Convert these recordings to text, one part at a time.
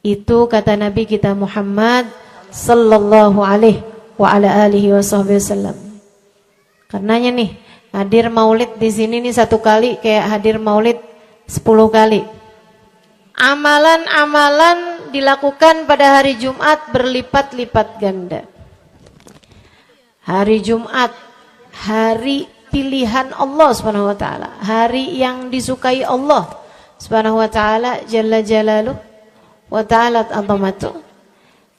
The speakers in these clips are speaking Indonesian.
Itu kata Nabi kita Muhammad sallallahu alaihi wa ala alihi wasallam. Karenanya nih, hadir maulid di sini nih 1 kali kayak hadir maulid 10 kali. Amalan-amalan dilakukan pada hari Jumat berlipat-lipat ganda. Hari Jumat, hari pilihan Allah Subhanahu wa taala, hari yang disukai Allah Subhanahu wa taala jalla jalaluh wa ta'ala azamatu.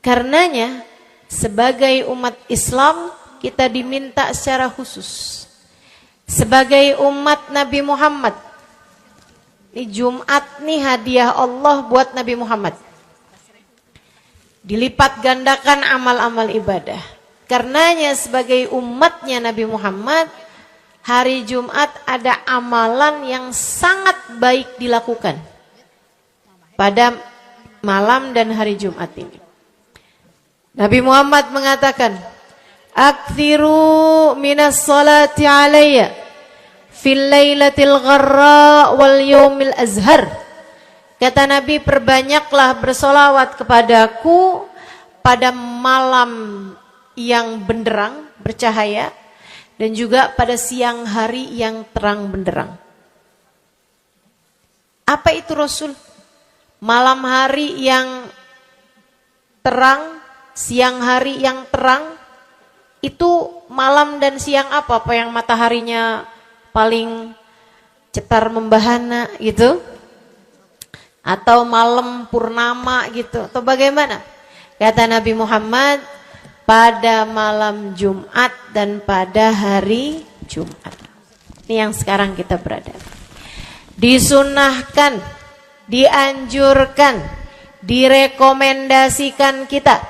Karenanya sebagai umat Islam kita diminta secara khusus sebagai umat Nabi Muhammad. Ini Jumat nih hadiah Allah buat Nabi Muhammad. Dilipat gandakan amal-amal ibadah. Karenanya sebagai umatnya Nabi Muhammad, hari Jumat ada amalan yang sangat baik dilakukan pada malam dan hari Jumat ini. Nabi Muhammad mengatakan, "Aktsiru minas salati alayya fil lailatil gharra wal yaumil azhar." Kata Nabi, perbanyaklah bersolawat kepadaku pada malam yang benderang, bercahaya, dan juga pada siang hari yang terang benderang. Apa itu Rasul? Malam hari yang terang, siang hari yang terang, itu malam dan siang apa? Apa yang mataharinya paling cetar membahana gitu? Atau malam purnama gitu? Atau bagaimana? Kata Nabi Muhammad, pada malam Jumat dan pada hari Jumat. Ini yang sekarang kita berada. Disunahkan, dianjurkan, direkomendasikan kita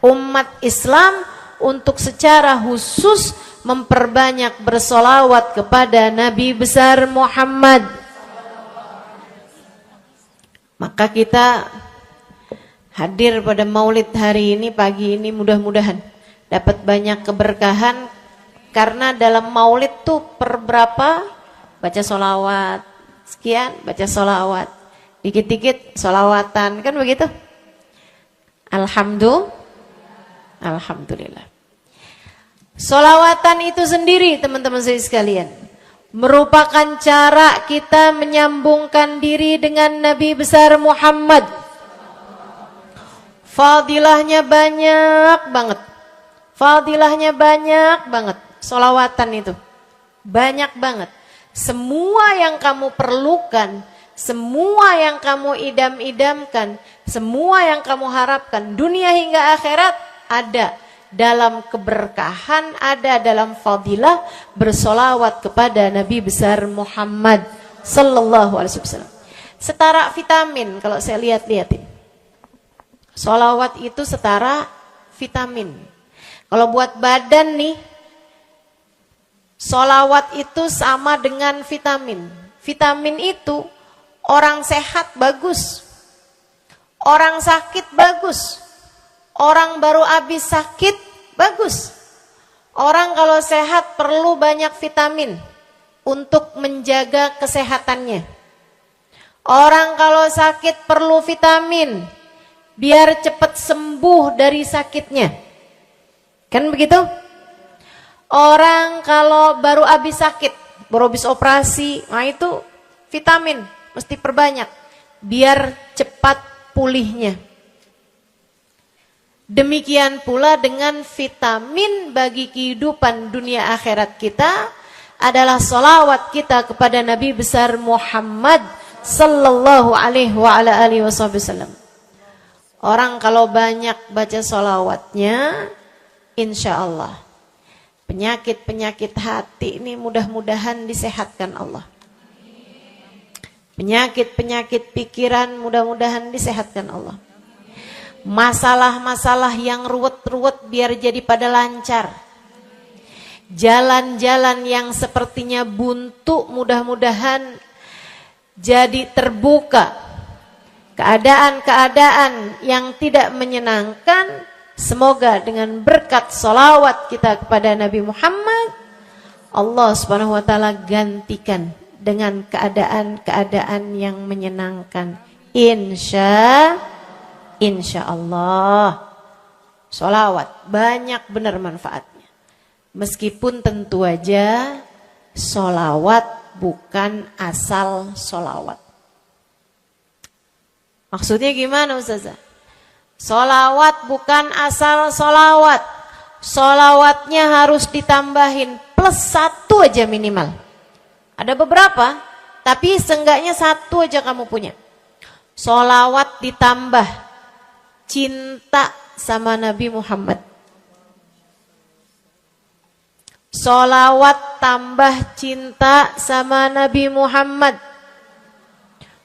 umat Islam untuk secara khusus memperbanyak bersolawat kepada Nabi besar Muhammad. Maka kita hadir pada maulid hari ini, pagi ini, mudah-mudahan dapat banyak keberkahan. Karena dalam maulid tuh per berapa baca solawat, sekian baca solawat, dikit-dikit solawatan, kan begitu? Alhamdulillah. Solawatan itu sendiri teman-teman saya sekalian merupakan cara kita menyambungkan diri dengan Nabi besar Muhammad. Fadilahnya banyak banget. Fadilahnya banyak banget. Solawatan itu banyak banget. Semua yang kamu perlukan, semua yang kamu idam-idamkan, semua yang kamu harapkan, dunia hingga akhirat ada dalam keberkahan, ada dalam fadilah bersolawat kepada Nabi besar Muhammad sallallahu alaihi wasallam. Setara vitamin kalau saya lihat-lihatin. Solawat itu setara vitamin. Kalau buat badan nih, solawat itu sama dengan vitamin. Vitamin itu orang sehat bagus, orang sakit bagus, orang baru habis sakit bagus. Orang kalau sehat perlu banyak vitamin untuk menjaga kesehatannya. Orang kalau sakit perlu vitamin biar cepat sembuh dari sakitnya. Kan begitu? Orang kalau baru habis sakit, baru habis operasi, nah itu vitamin mesti perbanyak biar cepat pulihnya. Demikian pula dengan vitamin bagi kehidupan dunia akhirat kita adalah solawat kita kepada Nabi besar Muhammad sallallahu alaihi wa ala alihi wasallam. Orang kalau banyak baca solawatnya, insya Allah penyakit-penyakit hati ini mudah-mudahan disehatkan Allah. Penyakit-penyakit pikiran mudah-mudahan disehatkan Allah. Masalah-masalah yang ruwet-ruwet biar jadi pada lancar. Jalan-jalan yang sepertinya buntu mudah-mudahan jadi terbuka. Keadaan-keadaan yang tidak menyenangkan, semoga dengan berkat solawat kita kepada Nabi Muhammad, Allah Subhanahu wa ta'ala gantikan dengan keadaan-keadaan yang menyenangkan. Insya insya Allah. Sholawat banyak benar manfaatnya. Meskipun tentu aja sholawat bukan asal sholawat. Maksudnya gimana Ustazah? Sholawat bukan asal sholawat. Sholawatnya harus ditambahin plus 1 aja minimal. Ada beberapa, tapi seenggaknya 1 aja kamu punya. Sholawat ditambah cinta sama Nabi Muhammad. Sholawat tambah cinta sama Nabi Muhammad.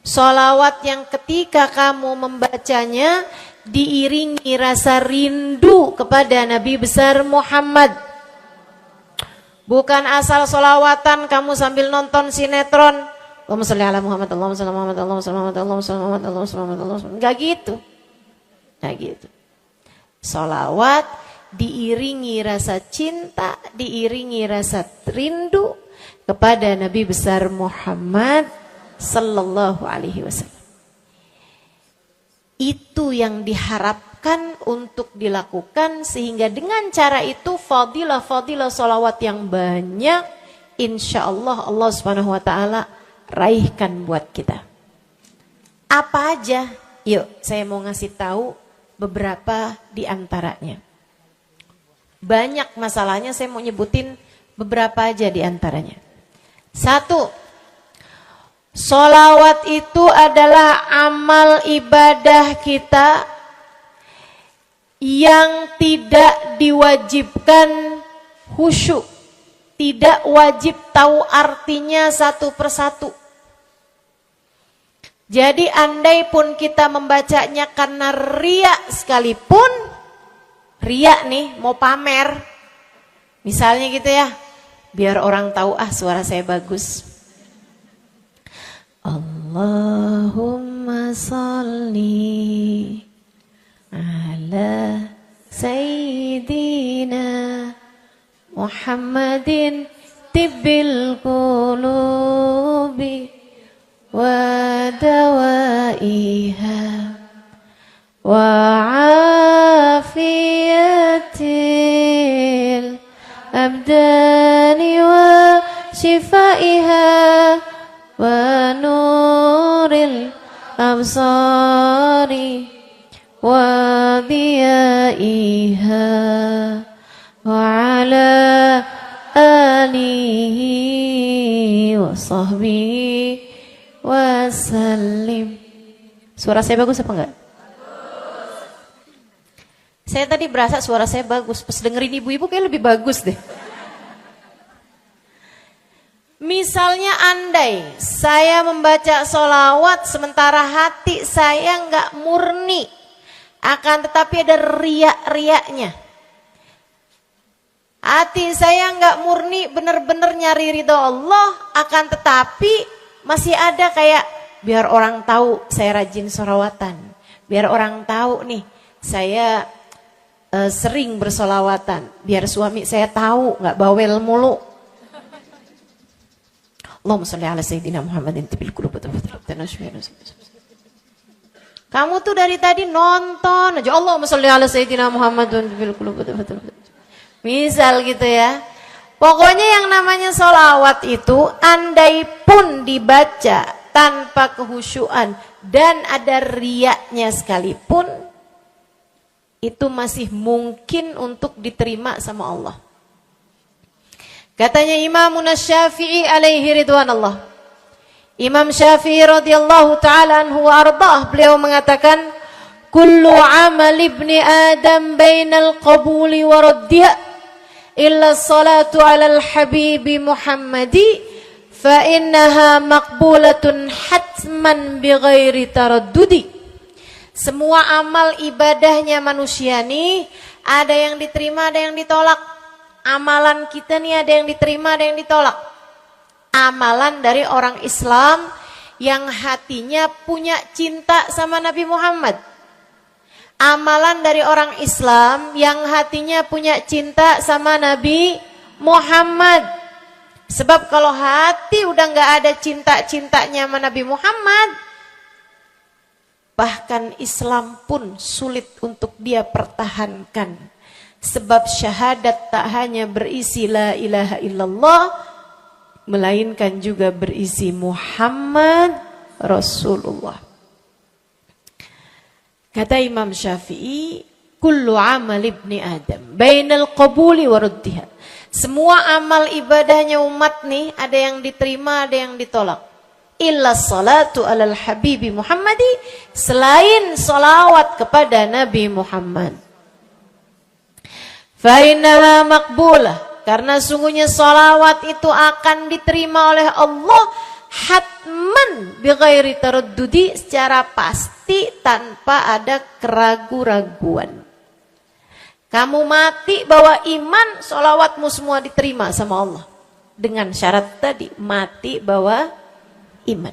Sholawat yang ketika kamu membacanya diiringi rasa rindu kepada Nabi besar Muhammad. Bukan asal sholawatan kamu sambil nonton sinetron. Allahumma sholli ala Muhammad, Allahumma sholli ala Muhammad, Allahumma sholli ala Muhammad, Allahumma sholli ala Muhammad, Allahumma sholli ala Muhammad. Enggak gitu. Enggak gitu. Sholawat diiringi rasa cinta, diiringi rasa rindu kepada Nabi besar Muhammad sallallahu alaihi wasallam. Itu yang diharapkan untuk dilakukan, sehingga dengan cara itu fadilah-fadilah sholawat yang banyak insya Allah Allah subhanahu wa ta'ala raihkan buat kita. Apa aja? Yuk saya mau ngasih tahu beberapa di antaranya. Banyak masalahnya, saya mau nyebutin beberapa aja di antaranya. 1, sholawat itu adalah amal ibadah kita yang tidak diwajibkan khusyuk. Tidak wajib tahu artinya satu persatu. Jadi andai pun kita membacanya karena riya sekalipun, riya nih mau pamer, misalnya gitu ya, biar orang tahu suara saya bagus. Allahumma sholli ala sayyidina Muhammadin tibbil qulubi wa dawaiha wa afiyatil abdani wa shifaiha wa nuril absari wa diyaiha wa ala alihi wa sahbihi wasallim. Suara saya bagus apa enggak? Saya tadi berasa suara saya bagus, pas dengerin ibu-ibu kayak lebih bagus deh. Misalnya andai saya membaca sholawat sementara hati saya enggak murni, akan tetapi ada riak-riaknya. Hati saya enggak murni benar-benar nyari ridho Allah, akan tetapi masih ada kayak biar orang tahu saya rajin sholawatan, biar orang tahu nih saya sering bersolawatan, biar suami saya tahu nggak bawel mulu. Allahumma sholli ala sayyidina Muhammadin tibil qulub. Kamu tuh dari tadi nonton aja Allahumma sholli ala sayyidina Muhammadin tibil qulub. Misal gitu ya. Pokoknya yang namanya sholawat itu andai pun dibaca tanpa kehusyuan dan ada riaknya sekalipun, itu masih mungkin untuk diterima sama Allah. Katanya Imam Syafi'i alaihi ridwanallah. Imam Syafi'i radhiyallahu ta'ala anhu wa ardhah, beliau mengatakan, kullu amal ibni Adam bainal qabuli wa raddiha illa salatu alal habibi Muhammadi fa innaha maqbulatun hatman bighairi taraddudi. Semua amal ibadahnya manusia nih ada yang diterima, ada yang ditolak. Amalan kita nih ada yang diterima, ada yang ditolak. Amalan dari orang Islam yang hatinya punya cinta sama Nabi Muhammad. Amalan dari orang Islam yang hatinya punya cinta sama Nabi Muhammad. Sebab kalau hati udah gak ada cinta-cintanya sama Nabi Muhammad, Bahkan Islam pun sulit untuk dia pertahankan. Sebab syahadat tak hanya berisi la ilaha illallah, melainkan juga berisi Muhammad Rasulullah. Kata Imam Syafi'i, kullu amal ibni Adam bainal qabuli wa ruddiha. Semua amal ibadahnya umat nih, ada yang diterima, ada yang ditolak. Illa salatu alal habibi Muhammadi, selain salawat kepada Nabi Muhammad. Fa innaha maqbulah, karena sungguhnya salawat itu akan diterima oleh Allah hatman bighairi taraddudi, secara pasti tanpa ada keraguan-raguan. Kamu mati bawa iman, sholawatmu semua diterima sama Allah. Dengan syarat tadi, mati bawa iman.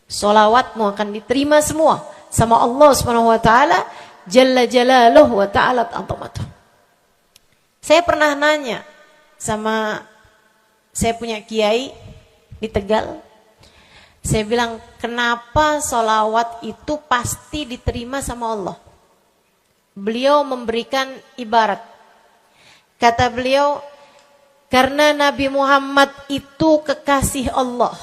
Sholawatmu akan diterima semua sama Allah Subhanahu wa taala, jalla jalaluhu wa ta'ala azamatuh. Saya pernah nanya sama saya punya kiai di Tegal. Saya bilang, kenapa sholawat itu pasti diterima sama Allah? Beliau memberikan ibarat. Kata beliau, karena Nabi Muhammad itu kekasih Allah.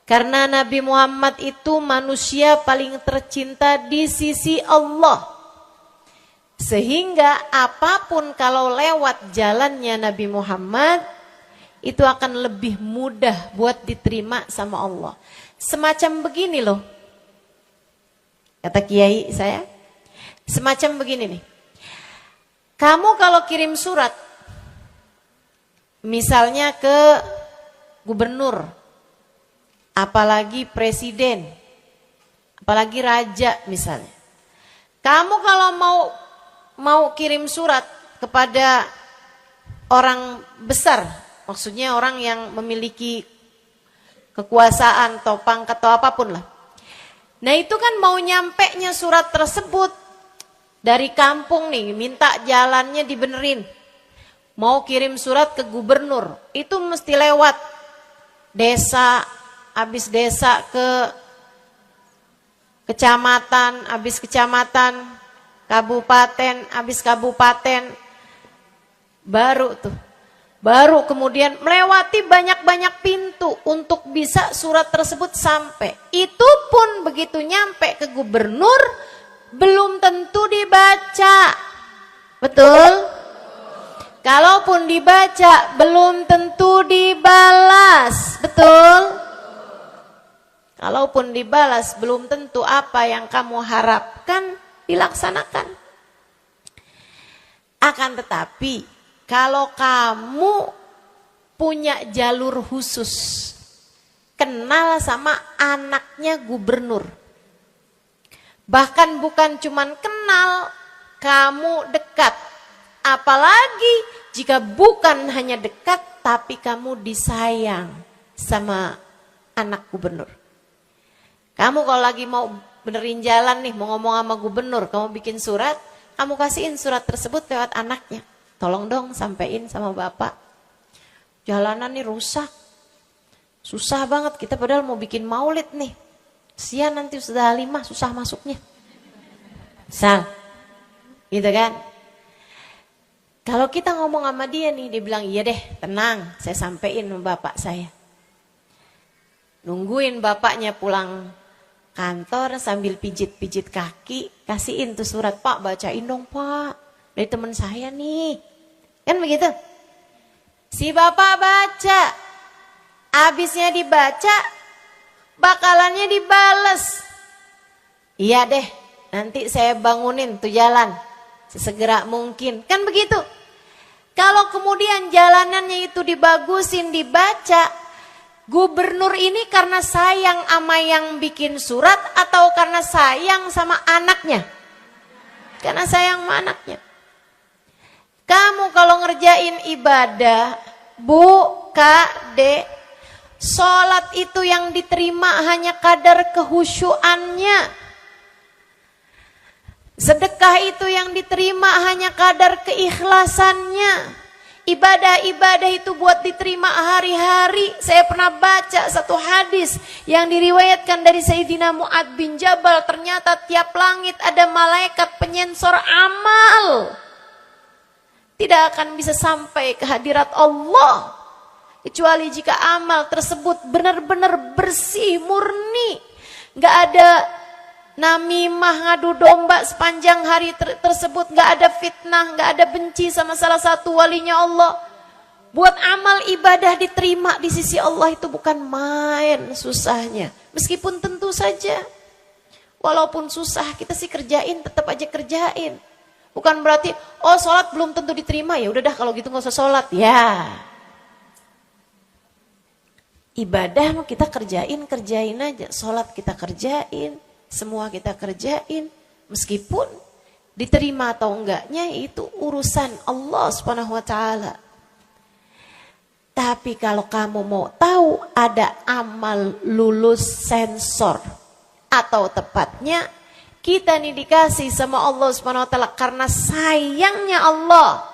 Karena Nabi Muhammad itu manusia paling tercinta di sisi Allah. Sehingga apapun kalau lewat jalannya Nabi Muhammad, itu akan lebih mudah buat diterima sama Allah. Semacam begini loh. Kata kiai saya, semacam begini nih. Kamu kalau kirim surat, misalnya ke gubernur, apalagi presiden, apalagi raja misalnya. Kamu kalau mau kirim surat kepada orang besar, maksudnya orang yang memiliki kekuasaan atau pangkat atau apapun lah. Nah itu kan mau nyampenya surat tersebut dari kampung nih, minta jalannya dibenerin. Mau kirim surat ke gubernur, itu mesti lewat desa, habis desa ke kecamatan, habis kecamatan, kabupaten, habis kabupaten, baru kemudian melewati banyak-banyak pintu untuk bisa surat tersebut sampai. Itu pun begitu nyampe ke gubernur, belum tentu dibaca. Betul? Kalaupun dibaca, belum tentu dibalas. Betul? Kalaupun dibalas, belum tentu apa yang kamu harapkan dilaksanakan. Akan tetapi, kalau kamu punya jalur khusus, kenal sama anaknya gubernur. Bahkan bukan cuman kenal, kamu dekat. Apalagi jika bukan hanya dekat, tapi kamu disayang sama anak gubernur. Kamu kalau lagi mau benerin jalan nih, mau ngomong sama gubernur, kamu bikin surat, kamu kasihin surat tersebut lewat anaknya. Tolong dong sampein sama bapak. Jalanan nih rusak. Susah banget, kita padahal mau bikin maulid nih. Sian nanti sudah Halimah, susah masuknya. Misal, gitu kan. Kalau kita ngomong sama dia nih, dia bilang, iya deh tenang, saya sampein sama bapak saya. Nungguin bapaknya pulang kantor sambil pijit-pijit kaki, kasihin tuh surat, Pak bacain dong Pak, dari teman saya nih. Kan begitu? Si bapak baca, abisnya dibaca, bakalannya dibales. Iya deh, nanti saya bangunin tuh jalan, sesegera mungkin. Kan begitu? Kalau kemudian jalanannya itu dibagusin, dibaca, gubernur ini karena sayang sama yang bikin surat atau karena sayang sama anaknya? Karena sayang sama anaknya. Kamu kalau ngerjain ibadah, Bu, Kak, Dek, sholat itu yang diterima hanya kadar kehusyuannya. Sedekah itu yang diterima hanya kadar keikhlasannya. Ibadah-ibadah itu buat diterima hari-hari. Saya pernah baca satu hadis yang diriwayatkan dari Sayyidina Mu'ad bin Jabal. Ternyata tiap langit ada malaikat penyensor amal. Tidak akan bisa sampai ke hadirat Allah kecuali jika amal tersebut benar-benar bersih, murni. Gak ada namimah, ngadu domba sepanjang hari tersebut. Gak ada fitnah, gak ada benci sama salah satu walinya Allah. Buat amal ibadah diterima di sisi Allah itu bukan main susahnya. Meskipun tentu saja walaupun susah kita sih kerjain, tetap aja kerjain. Bukan berarti sholat belum tentu diterima, ya udah dah kalau gitu gak usah sholat. Ya, ibadah mau kita kerjain aja. Sholat kita kerjain, semua kita kerjain. Meskipun diterima atau enggaknya itu urusan Allah Subhanahu wa ta'ala. Tapi kalau kamu mau tahu, ada amal lulus sensor. Atau tepatnya kita nih dikasih sama Allah Subhanahu wa ta'ala karena sayangnya Allah.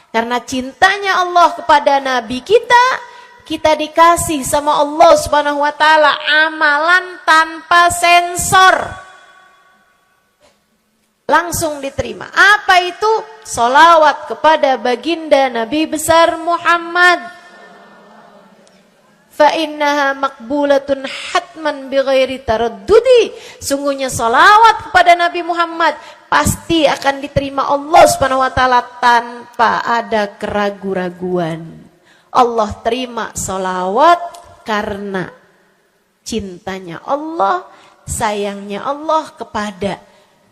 Karena cintanya Allah kepada Nabi kita dikasih sama Allah Subhanahu wa ta'ala amalan tanpa sensor. Langsung diterima. Apa itu? Sholawat kepada baginda Nabi besar Muhammad. Fa innaha maqbulatun hatman bighairi taraddudi. Sungguhnya sholawat kepada Nabi Muhammad pasti akan diterima Allah Subhanahu wa ta'ala tanpa ada keraguan-raguan. Allah terima sholawat karena cintanya Allah, sayangnya Allah kepada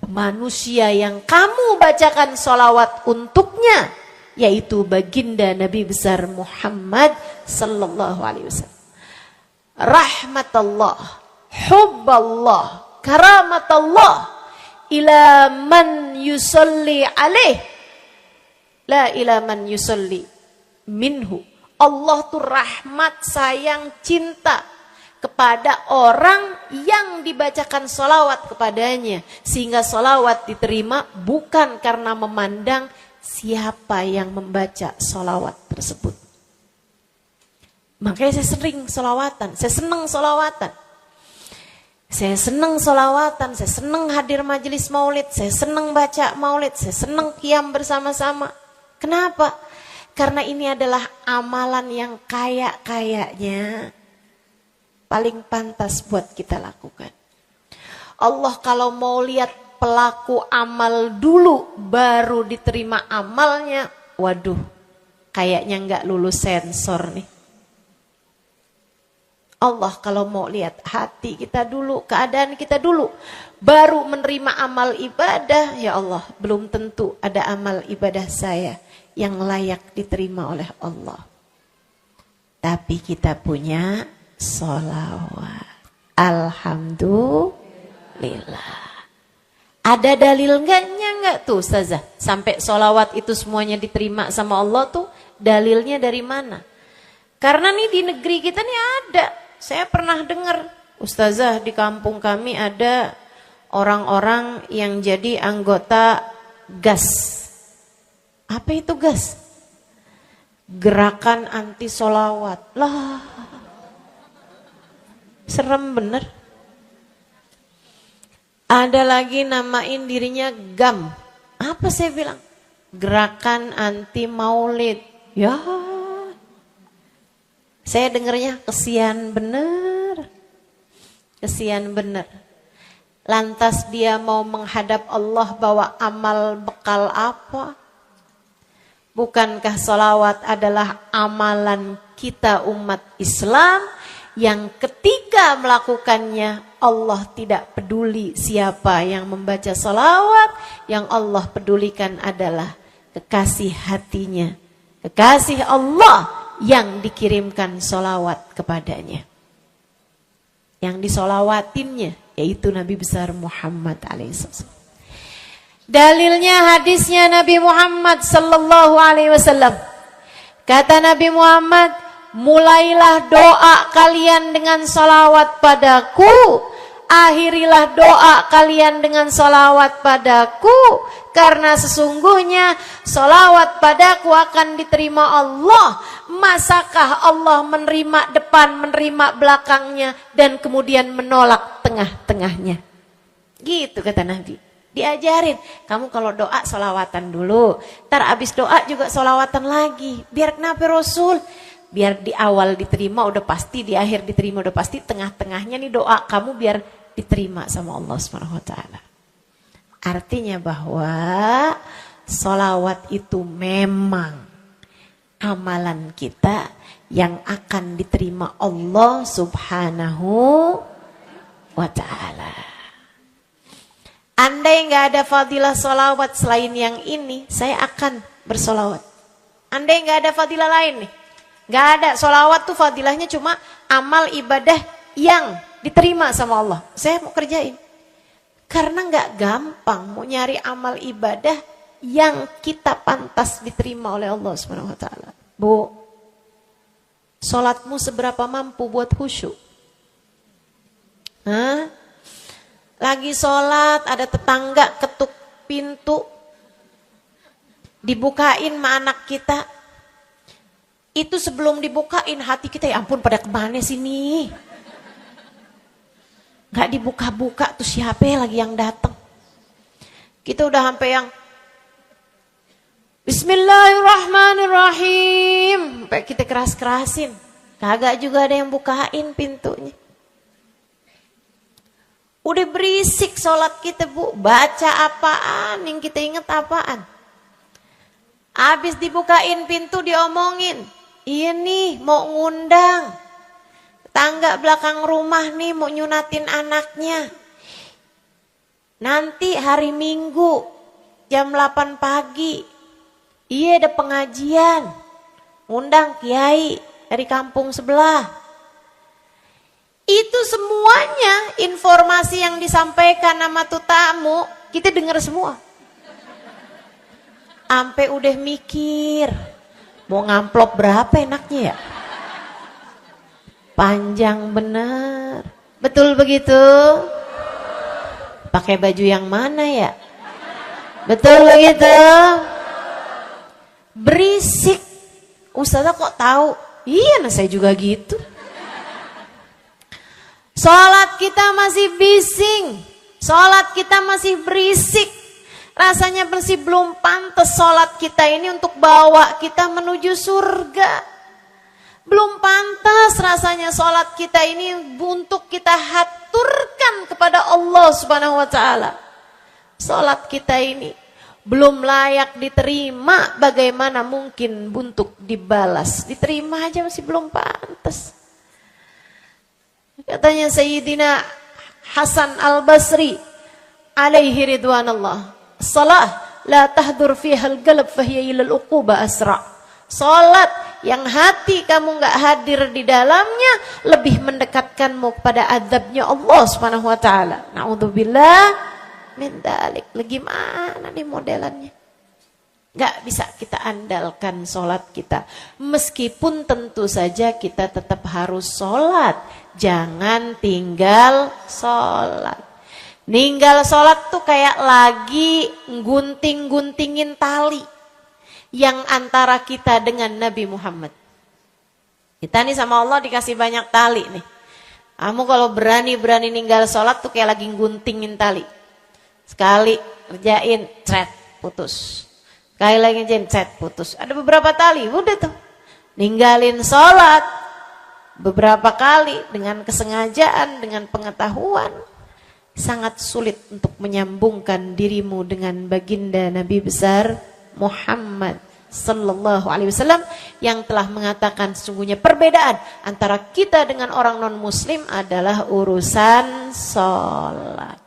manusia yang kamu bacakan sholawat untuknya, yaitu baginda Nabi besar Muhammad sallallahu alaihi wasallam. Rahmatullah, hubballah, karamatullah ila man yusalli alaih, la ila man yusalli minhu. Allah tuh rahmat, sayang, cinta kepada orang yang dibacakan sholawat kepadanya. Sehingga sholawat diterima bukan karena memandang siapa yang membaca sholawat tersebut. Makanya saya sering sholawatan, saya senang sholawatan. Saya senang sholawatan, saya senang hadir majelis maulid, saya senang baca maulid, saya senang qiyam bersama-sama. Kenapa? Karena ini adalah amalan yang kayaknya paling pantas buat kita lakukan. Allah kalau mau lihat pelaku amal dulu baru diterima amalnya, waduh, kayaknya nggak lulus sensor nih. Allah kalau mau lihat hati kita dulu, keadaan kita dulu, baru menerima amal ibadah, ya Allah, belum tentu ada amal ibadah saya yang layak diterima oleh Allah. Tapi kita punya sholawat. Alhamdulillah. Ada dalil enggak tuh Ustazah? Sampai sholawat itu semuanya diterima sama Allah tuh dalilnya dari mana? Karena nih di negeri kita nih ada. Saya pernah dengar, Ustazah, di kampung kami ada orang-orang yang jadi anggota GAS. Apa itu GAS? Gerakan anti sholawat. Lah, serem bener. Ada lagi namain dirinya GAM. Apa saya bilang? Gerakan anti maulid. Ya, saya dengarnya kesian bener. Kesian bener. Lantas dia mau menghadap Allah bawa amal bekal apa? Bukankah sholawat adalah amalan kita umat Islam yang ketika melakukannya Allah tidak peduli siapa yang membaca sholawat, yang Allah pedulikan adalah kekasih hatinya, kekasih Allah yang dikirimkan sholawat kepadanya. Yang disolawatinnya yaitu Nabi besar Muhammad alaihissalam. Dalilnya hadisnya Nabi Muhammad sallallahu alaihi wasallam. Kata Nabi Muhammad, mulailah doa kalian dengan salawat padaku akhirilah doa kalian dengan solawat padaku, karena sesungguhnya solawat padaku akan diterima Allah. Masakah Allah menerima depan, menerima belakangnya, dan kemudian menolak tengah-tengahnya? Gitu kata Nabi. Diajarin, kamu kalau doa solawatan dulu, ntar abis doa juga solawatan lagi. Biar kenapa Rasul? Biar di awal diterima udah pasti, di akhir diterima udah pasti, tengah-tengahnya nih doa kamu biar diterima sama Allah Subhanahu wa taala. Artinya bahwa solawat itu memang amalan kita yang akan diterima Allah Subhanahu wa taala. Andai nggak ada fadilah solawat selain yang ini, saya akan bersolawat. Andai nggak ada fadilah lain nih, nggak ada. Solawat tuh fadilahnya cuma amal ibadah yang diterima sama Allah. Saya mau kerjain. Karena nggak gampang mau nyari amal ibadah yang kita pantas diterima oleh Allah Subhanahu wa taala. Bu, sholatmu seberapa mampu buat khusyuk? Hah? Lagi sholat, ada tetangga ketuk pintu, dibukain sama anak kita. Itu sebelum dibukain hati kita, ya ampun pada kemana sini? Gak dibuka-buka tuh siapa lagi yang datang? Kita udah sampai yang Bismillahirrahmanirrahim, sampai kita keras-kerasin, kagak juga ada yang bukain pintunya. Udah berisik sholat kita bu, baca apaan, yang kita ingat apaan. Abis dibukain pintu diomongin, iya nih mau ngundang tangga belakang rumah nih mau nyunatin anaknya. Nanti hari Minggu jam 8 pagi, iya ada pengajian, ngundang kiai dari kampung sebelah. Itu semuanya informasi yang disampaikan sama tuh tamu, kita dengar semua. Ampe udah mikir, mau ngamplop berapa enaknya ya? Panjang bener. Betul begitu? Pakai baju yang mana ya? Betul begitu? Berisik. Ustazah kok tahu? Iya, nah saya juga gitu. Sholat kita masih bising, sholat kita masih berisik. Rasanya masih belum pantas sholat kita ini untuk bawa kita menuju surga. Belum pantas rasanya sholat kita ini untuk kita haturkan kepada Allah Subhanahu wa taala. Sholat kita ini belum layak diterima, bagaimana mungkin untuk dibalas? Diterima aja masih belum pantas. Katanya Sayyidina Hasan Al-Basri alaihi ridwanallah, salah la tahdur fihal galab fahiya ilal uquba asra. Salat yang hati kamu enggak hadir di dalamnya lebih mendekatkanmu kepada azabnya Allah Subhanahu wa taala. Naudzubillah min dzalik. Lagi mana nih modelannya? Enggak bisa kita andalkan salat kita. Meskipun tentu saja kita tetap harus salat. Jangan tinggal sholat. Ninggal sholat tuh kayak lagi gunting-guntingin tali yang antara kita dengan Nabi Muhammad. Kita nih sama Allah dikasih banyak tali nih. Kamu kalau berani-berani ninggal sholat tuh kayak lagi guntingin tali. Sekali kerjain, cret, putus. Sekali lagi kerjain, cret, putus. Ada beberapa tali, udah tuh. Ninggalin sholat beberapa kali dengan kesengajaan, dengan pengetahuan, sangat sulit untuk menyambungkan dirimu dengan baginda Nabi besar Muhammad sallallahu alaihi wasallam yang telah mengatakan sesungguhnya perbedaan antara kita dengan orang non muslim adalah urusan sholat.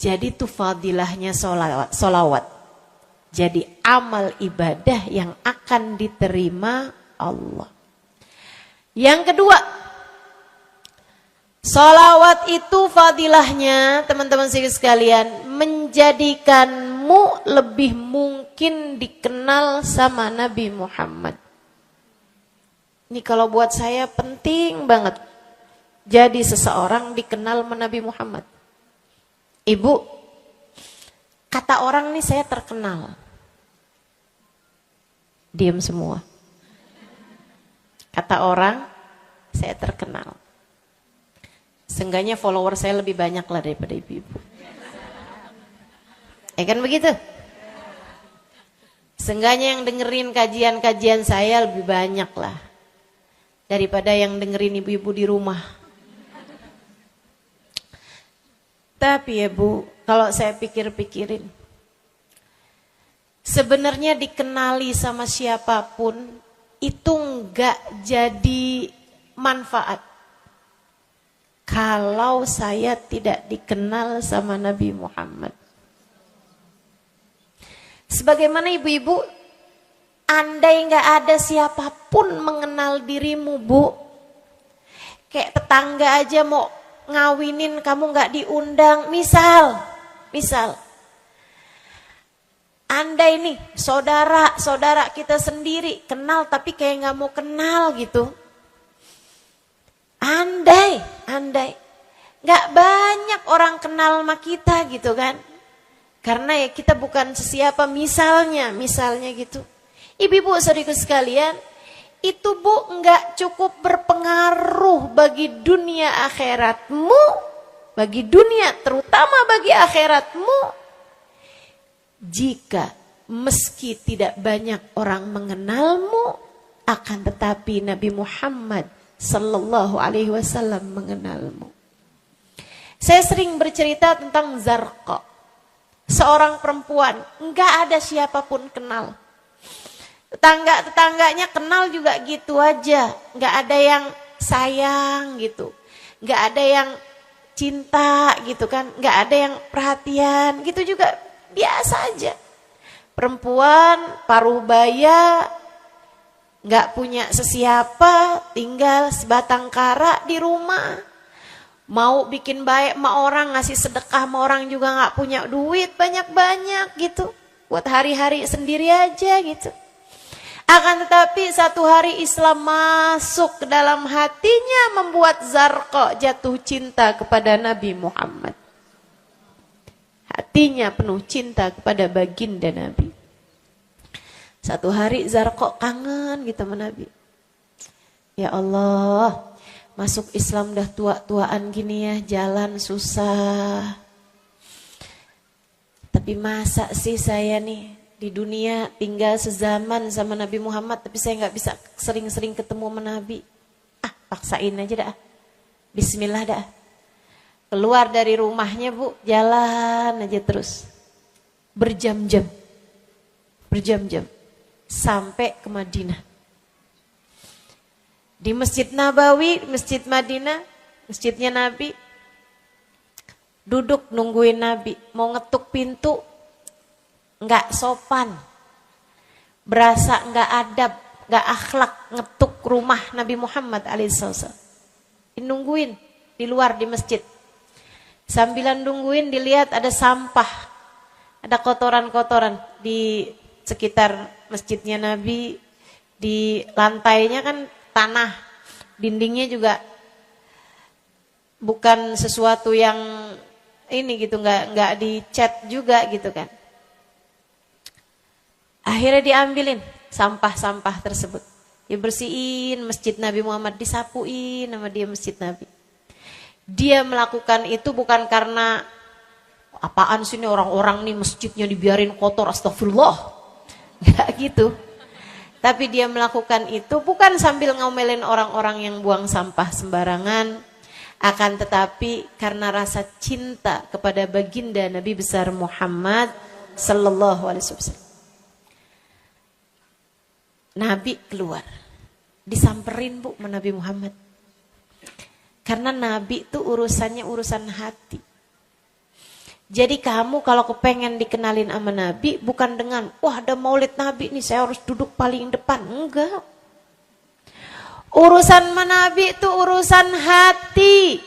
Jadi itu fadilahnya sholawat. Jadi amal ibadah yang akan diterima Allah. Yang kedua, sholawat itu fadilahnya teman-teman sekalian menjadikanmu lebih mungkin dikenal sama Nabi Muhammad. Ini kalau buat saya penting banget. jadi seseorang dikenal Nabi Muhammad? Ibu, kata orang nih saya terkenal. Diam semua. Kata orang, saya terkenal. Seenggaknya follower saya lebih banyak lah daripada ibu-ibu. Kan begitu? Seenggaknya yang dengerin kajian-kajian saya lebih banyak lah daripada yang dengerin ibu-ibu di rumah. Tapi ya Bu, kalau saya pikir-pikirin, sebenarnya dikenali sama siapapun itu enggak jadi manfaat kalau saya tidak dikenal sama Nabi Muhammad. Sebagaimana ibu-ibu, andai nggak ada siapapun mengenal dirimu, Bu, kayak tetangga aja mau ngawinin kamu nggak diundang, misal, andai nih saudara kita sendiri kenal tapi kayak nggak mau kenal gitu, andai nggak banyak orang kenal sama kita gitu kan. Karena ya kita bukan sesiapa, misalnya gitu. Ibu-ibu saudaraku sekalian, itu Bu enggak cukup berpengaruh bagi dunia akhiratmu, bagi dunia terutama bagi akhiratmu, jika meski tidak banyak orang mengenalmu, akan tetapi Nabi Muhammad sallallahu alaihi wasallam mengenalmu. Saya sering bercerita tentang Zarqa. Seorang perempuan, enggak ada siapapun kenal. Tetangganya kenal juga gitu aja. Enggak ada yang sayang gitu. Enggak ada yang cinta gitu kan. Enggak ada yang perhatian gitu juga. Biasa aja. Perempuan, paruh baya, enggak punya sesiapa, tinggal sebatang kara di rumah. Mau bikin baik sama orang, ngasih sedekah sama orang juga gak punya duit banyak-banyak gitu. Buat hari-hari sendiri aja gitu. Akan tetapi satu hari Islam masuk ke dalam hatinya, membuat Zarqa jatuh cinta kepada Nabi Muhammad. Hatinya penuh cinta kepada baginda Nabi. Satu hari Zarqa kangen gitu sama Nabi. Ya Allah, masuk Islam dah tua-tuaan gini ya, jalan susah. Tapi masa sih saya nih di dunia tinggal sezaman sama Nabi Muhammad, tapi saya gak bisa sering-sering ketemu sama Nabi. Paksain aja dah. Bismillah dah. Keluar dari rumahnya Bu, jalan aja terus. Berjam-jam. Sampai ke Madinah. Di Masjid Nabawi, Masjid Madinah, masjidnya Nabi, duduk nungguin Nabi, mau ngetuk pintu, nggak sopan, berasa nggak adab, nggak akhlak ngetuk rumah Nabi Muhammad alaihissalam. Nungguin di luar di masjid, sambilan nungguin dilihat ada sampah, ada kotoran-kotoran di sekitar masjidnya Nabi, di lantainya kan tanah, dindingnya juga bukan sesuatu yang ini gitu, nggak dicat juga gitu kan. Akhirnya diambilin sampah-sampah tersebut, dibersihin masjid Nabi Muhammad, disapuin sama dia masjid Nabi. Dia melakukan itu bukan karena apaan sih ini orang-orang nih masjidnya dibiarin kotor, astagfirullah, nggak gitu. Tapi dia melakukan itu bukan sambil ngomelin orang-orang yang buang sampah sembarangan, akan tetapi karena rasa cinta kepada baginda Nabi besar Muhammad sallallahu alaihi wasallam. Nabi keluar, disamperin Bu sama Nabi Muhammad. Karena Nabi itu urusannya urusan hati. Jadi kamu kalau kepengen dikenalin sama Nabi, bukan dengan, wah ada maulid Nabi nih saya harus duduk paling depan. Enggak. Urusan sama Nabi itu urusan hati.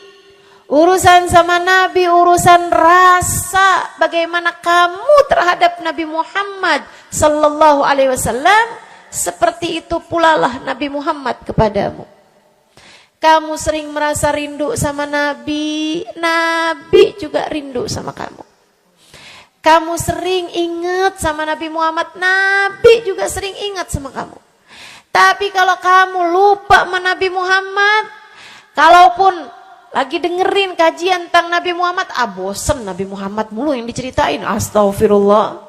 Urusan sama Nabi, urusan rasa. Bagaimana kamu terhadap Nabi Muhammad sallallahu alaihi wasallam, seperti itu pula lah Nabi Muhammad kepadamu. Kamu sering merasa rindu sama Nabi, Nabi juga rindu sama kamu. Kamu sering ingat sama Nabi Muhammad, Nabi juga sering ingat sama kamu. Tapi kalau kamu lupa sama Nabi Muhammad, kalaupun lagi dengerin kajian tentang Nabi Muhammad, bosen Nabi Muhammad mulu yang diceritain, astagfirullah.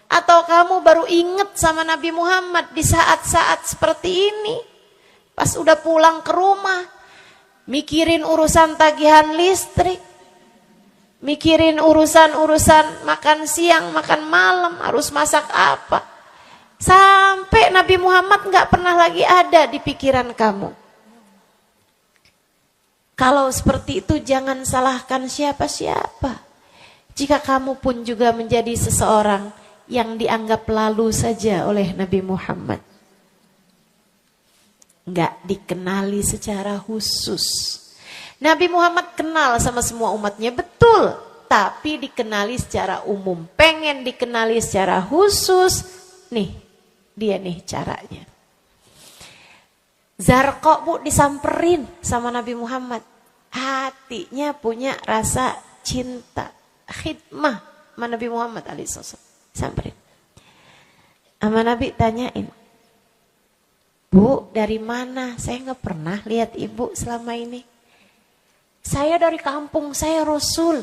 Atau kamu baru inget sama Nabi Muhammad di saat-saat seperti ini, pas udah pulang ke rumah, mikirin urusan tagihan listrik, mikirin urusan makan siang, makan malam, harus masak apa. Sampai Nabi Muhammad gak pernah lagi ada di pikiran kamu. Kalau seperti itu jangan salahkan siapa-siapa. Jika kamu pun juga menjadi seseorang yang dianggap lalu saja oleh Nabi Muhammad. Gak dikenali secara khusus. Nabi Muhammad kenal sama semua umatnya, betul. Tapi dikenali secara umum. Pengen dikenali secara khusus, nih, dia nih caranya. Zarqa bu disamperin sama Nabi Muhammad. Hatinya punya rasa cinta, khidmah sama Nabi Muhammad alaihissalam. Samperin. Sama Nabi tanyain, Bu, dari mana? Saya gak pernah lihat ibu selama ini. Saya dari kampung, saya Rasul.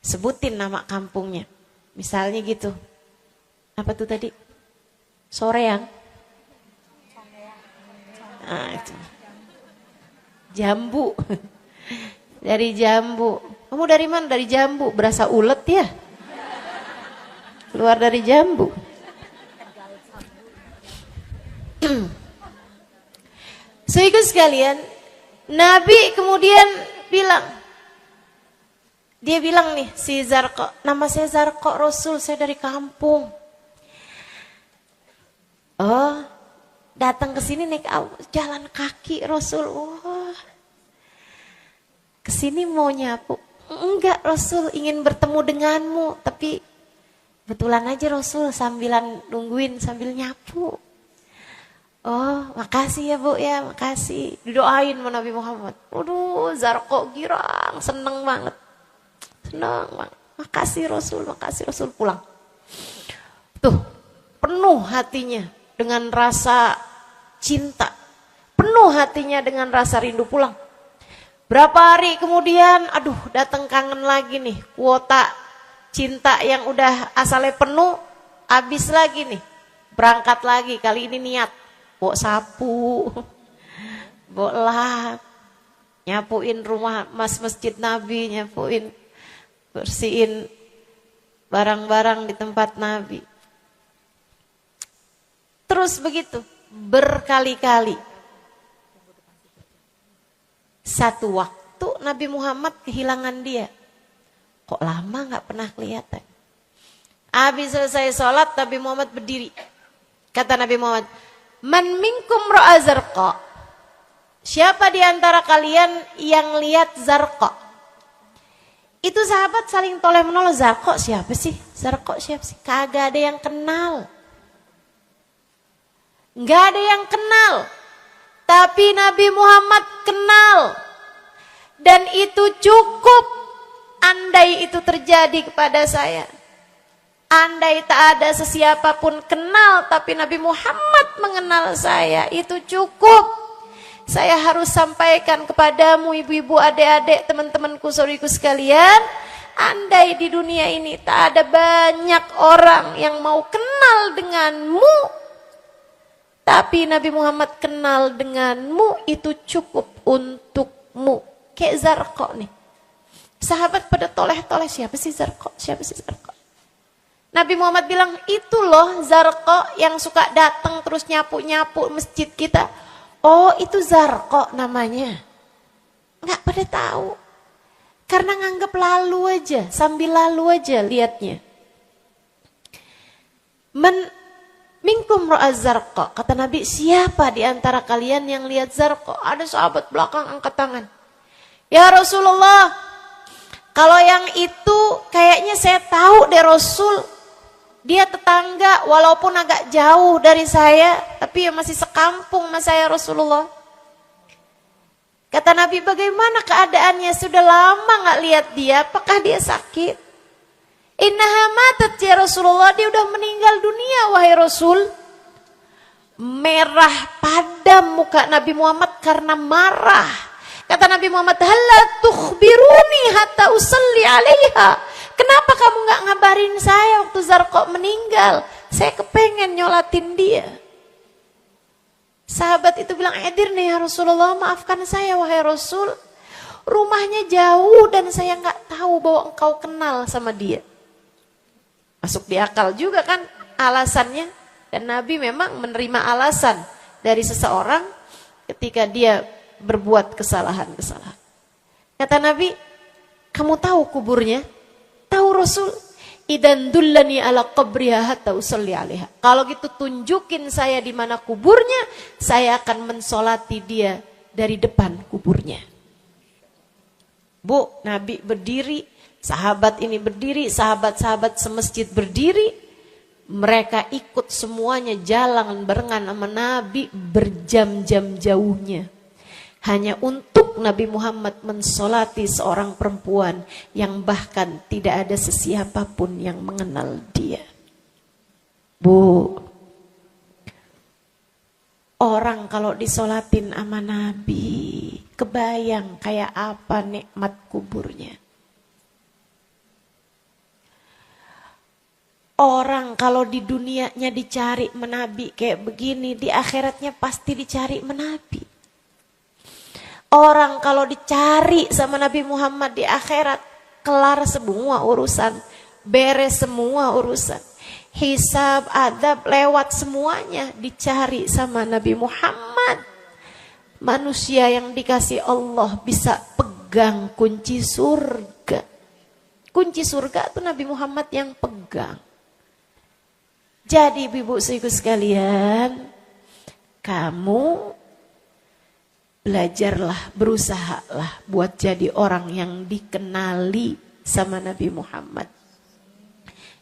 Sebutin nama kampungnya. Misalnya gitu. Apa tuh tadi? Soreang. Nah, itu. Jambu. Dari Jambu. Kamu dari mana? Dari Jambu. Berasa ulet ya? Keluar dari Jambu. Sehingga sekalian, Nabi kemudian bilang, dia bilang nih si Zarqa, nama saya Zarqa Rasul, saya dari kampung. Oh, datang ke sini naik jalan kaki Rasul. Wah, kesini mau nyapu? Enggak Rasul, ingin bertemu denganmu, tapi betulan aja Rasul sambilan nungguin sambil nyapu. Oh, makasih ya Bu ya, makasih. Didoain sama Nabi Muhammad. Waduh, Zarqa girang, seneng banget. Seneng banget. Makasih Rasul pulang. Tuh, penuh hatinya dengan rasa cinta. Penuh hatinya dengan rasa rindu pulang. Berapa hari kemudian, aduh datang kangen lagi nih. Kuota cinta yang udah asalnya penuh, habis lagi nih. Berangkat lagi, kali ini niat. Bawa sapu, bawa lap, nyapuin rumah masjid Nabi, nyapuin, bersihin barang-barang di tempat Nabi. Terus begitu, berkali-kali. Satu waktu Nabi Muhammad kehilangan dia. Kok lama gak pernah kelihatan. Habis selesai sholat, Nabi Muhammad berdiri. Kata Nabi Muhammad, Man minkum ra'a Zarqa. Siapa di antara kalian yang lihat Zarqa? Itu sahabat saling toleh menolong. Zarqa siapa sih? Zarqa siapa sih? Kagak ada yang kenal. Enggak ada yang kenal. Tapi Nabi Muhammad kenal. Dan itu cukup. Andai itu terjadi kepada saya. Andai tak ada sesiapa pun kenal, tapi Nabi Muhammad mengenal saya, itu cukup. Saya harus sampaikan kepadamu ibu-ibu, adik-adik, teman-temanku, saudariku sekalian, andai di dunia ini tak ada banyak orang yang mau kenal denganmu, tapi Nabi Muhammad kenal denganmu, itu cukup untukmu. Kayak Zarqa nih. Sahabat pada toleh-toleh, siapa sih Zarqa? Siapa sih Zarqa? Nabi Muhammad bilang, itu loh Zarqa yang suka datang terus nyapu-nyapu masjid kita. Oh, itu Zarqa namanya. Nggak pada tahu. Karena nganggap lalu aja, sambil lalu aja liatnya. Minkum ra'a Zarqa. Kata Nabi, siapa di antara kalian yang lihat Zarqa? Ada sahabat belakang angkat tangan. Ya Rasulullah, kalau yang itu kayaknya saya tahu deh Rasul. Dia tetangga walaupun agak jauh dari saya, tapi ya masih sekampung sama saya Rasulullah. Kata Nabi, bagaimana keadaannya? Sudah lama gak lihat dia, apakah dia sakit? Innaha matat ya Rasulullah, dia udah meninggal dunia wahai Rasul. Merah padam muka Nabi Muhammad karena marah. Kata Nabi Muhammad, halla tukhbiruni hatta usalli alaiha. Kenapa kamu gak ngabarin saya waktu Zarqa meninggal? Saya kepengen nyolatin dia. Sahabat itu bilang, edir nih ya Rasulullah, maafkan saya wahai Rasul. Rumahnya jauh dan saya gak tahu bahwa engkau kenal sama dia. Masuk di akal juga kan alasannya. Dan Nabi memang menerima alasan dari seseorang ketika dia berbuat kesalahan-kesalahan. Kata Nabi, kamu tahu kuburnya? Tahu Rasul? Idan dullani ala qabriha hatta usalli alaiha. Kalau gitu tunjukin saya di mana kuburnya, saya akan mensolati dia dari depan kuburnya. Bu, Nabi berdiri, sahabat ini berdiri, sahabat-sahabat semasjid berdiri. Mereka ikut semuanya jalan barengan sama Nabi berjam-jam jauhnya. Hanya untuk Nabi Muhammad mensolati seorang perempuan yang bahkan tidak ada sesiapa pun yang mengenal dia. Bu, orang kalau disolatin sama Nabi, kebayang kayak apa nikmat kuburnya. Orang kalau di dunianya dicari menabi kayak begini, di akhiratnya pasti dicari menabi. Orang kalau dicari sama Nabi Muhammad di akhirat, kelar semua urusan, beres semua urusan. Hisab, adab, lewat semuanya dicari sama Nabi Muhammad. Manusia yang dikasih Allah bisa pegang kunci surga. Kunci surga itu Nabi Muhammad yang pegang. Jadi ibu-ibu sekalian, kamu belajarlah, berusahalah buat jadi orang yang dikenali sama Nabi Muhammad.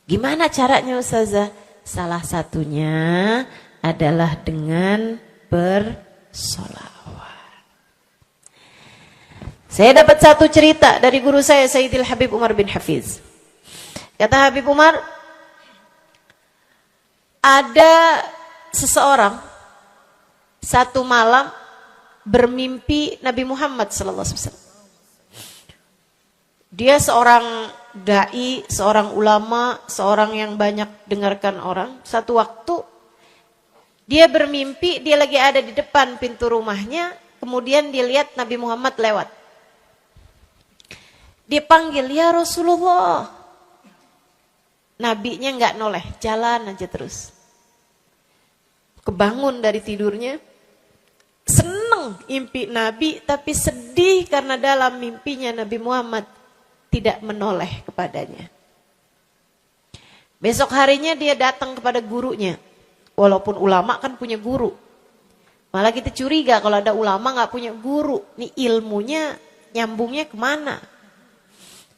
Gimana caranya Ustazah? Salah satunya adalah dengan bersolawat. Saya dapat satu cerita dari guru saya, Sayyidil Habib Umar bin Hafiz. Kata Habib Umar, ada seseorang satu malam bermimpi Nabi Muhammad SAW. Dia seorang dai, seorang ulama, seorang yang banyak dengarkan orang. Satu waktu dia bermimpi, dia lagi ada di depan pintu rumahnya, kemudian dia lihat Nabi Muhammad lewat. Dia panggil, ya Rasulullah. Nabinya nggak noleh, jalan aja terus. Kebangun dari tidurnya, seneng impi Nabi, tapi sedih karena dalam mimpinya Nabi Muhammad tidak menoleh kepadanya. Besok harinya dia datang kepada gurunya. Walaupun ulama kan punya guru. Malah kita curiga kalau ada ulama nggak punya guru. Nih ilmunya nyambungnya kemana?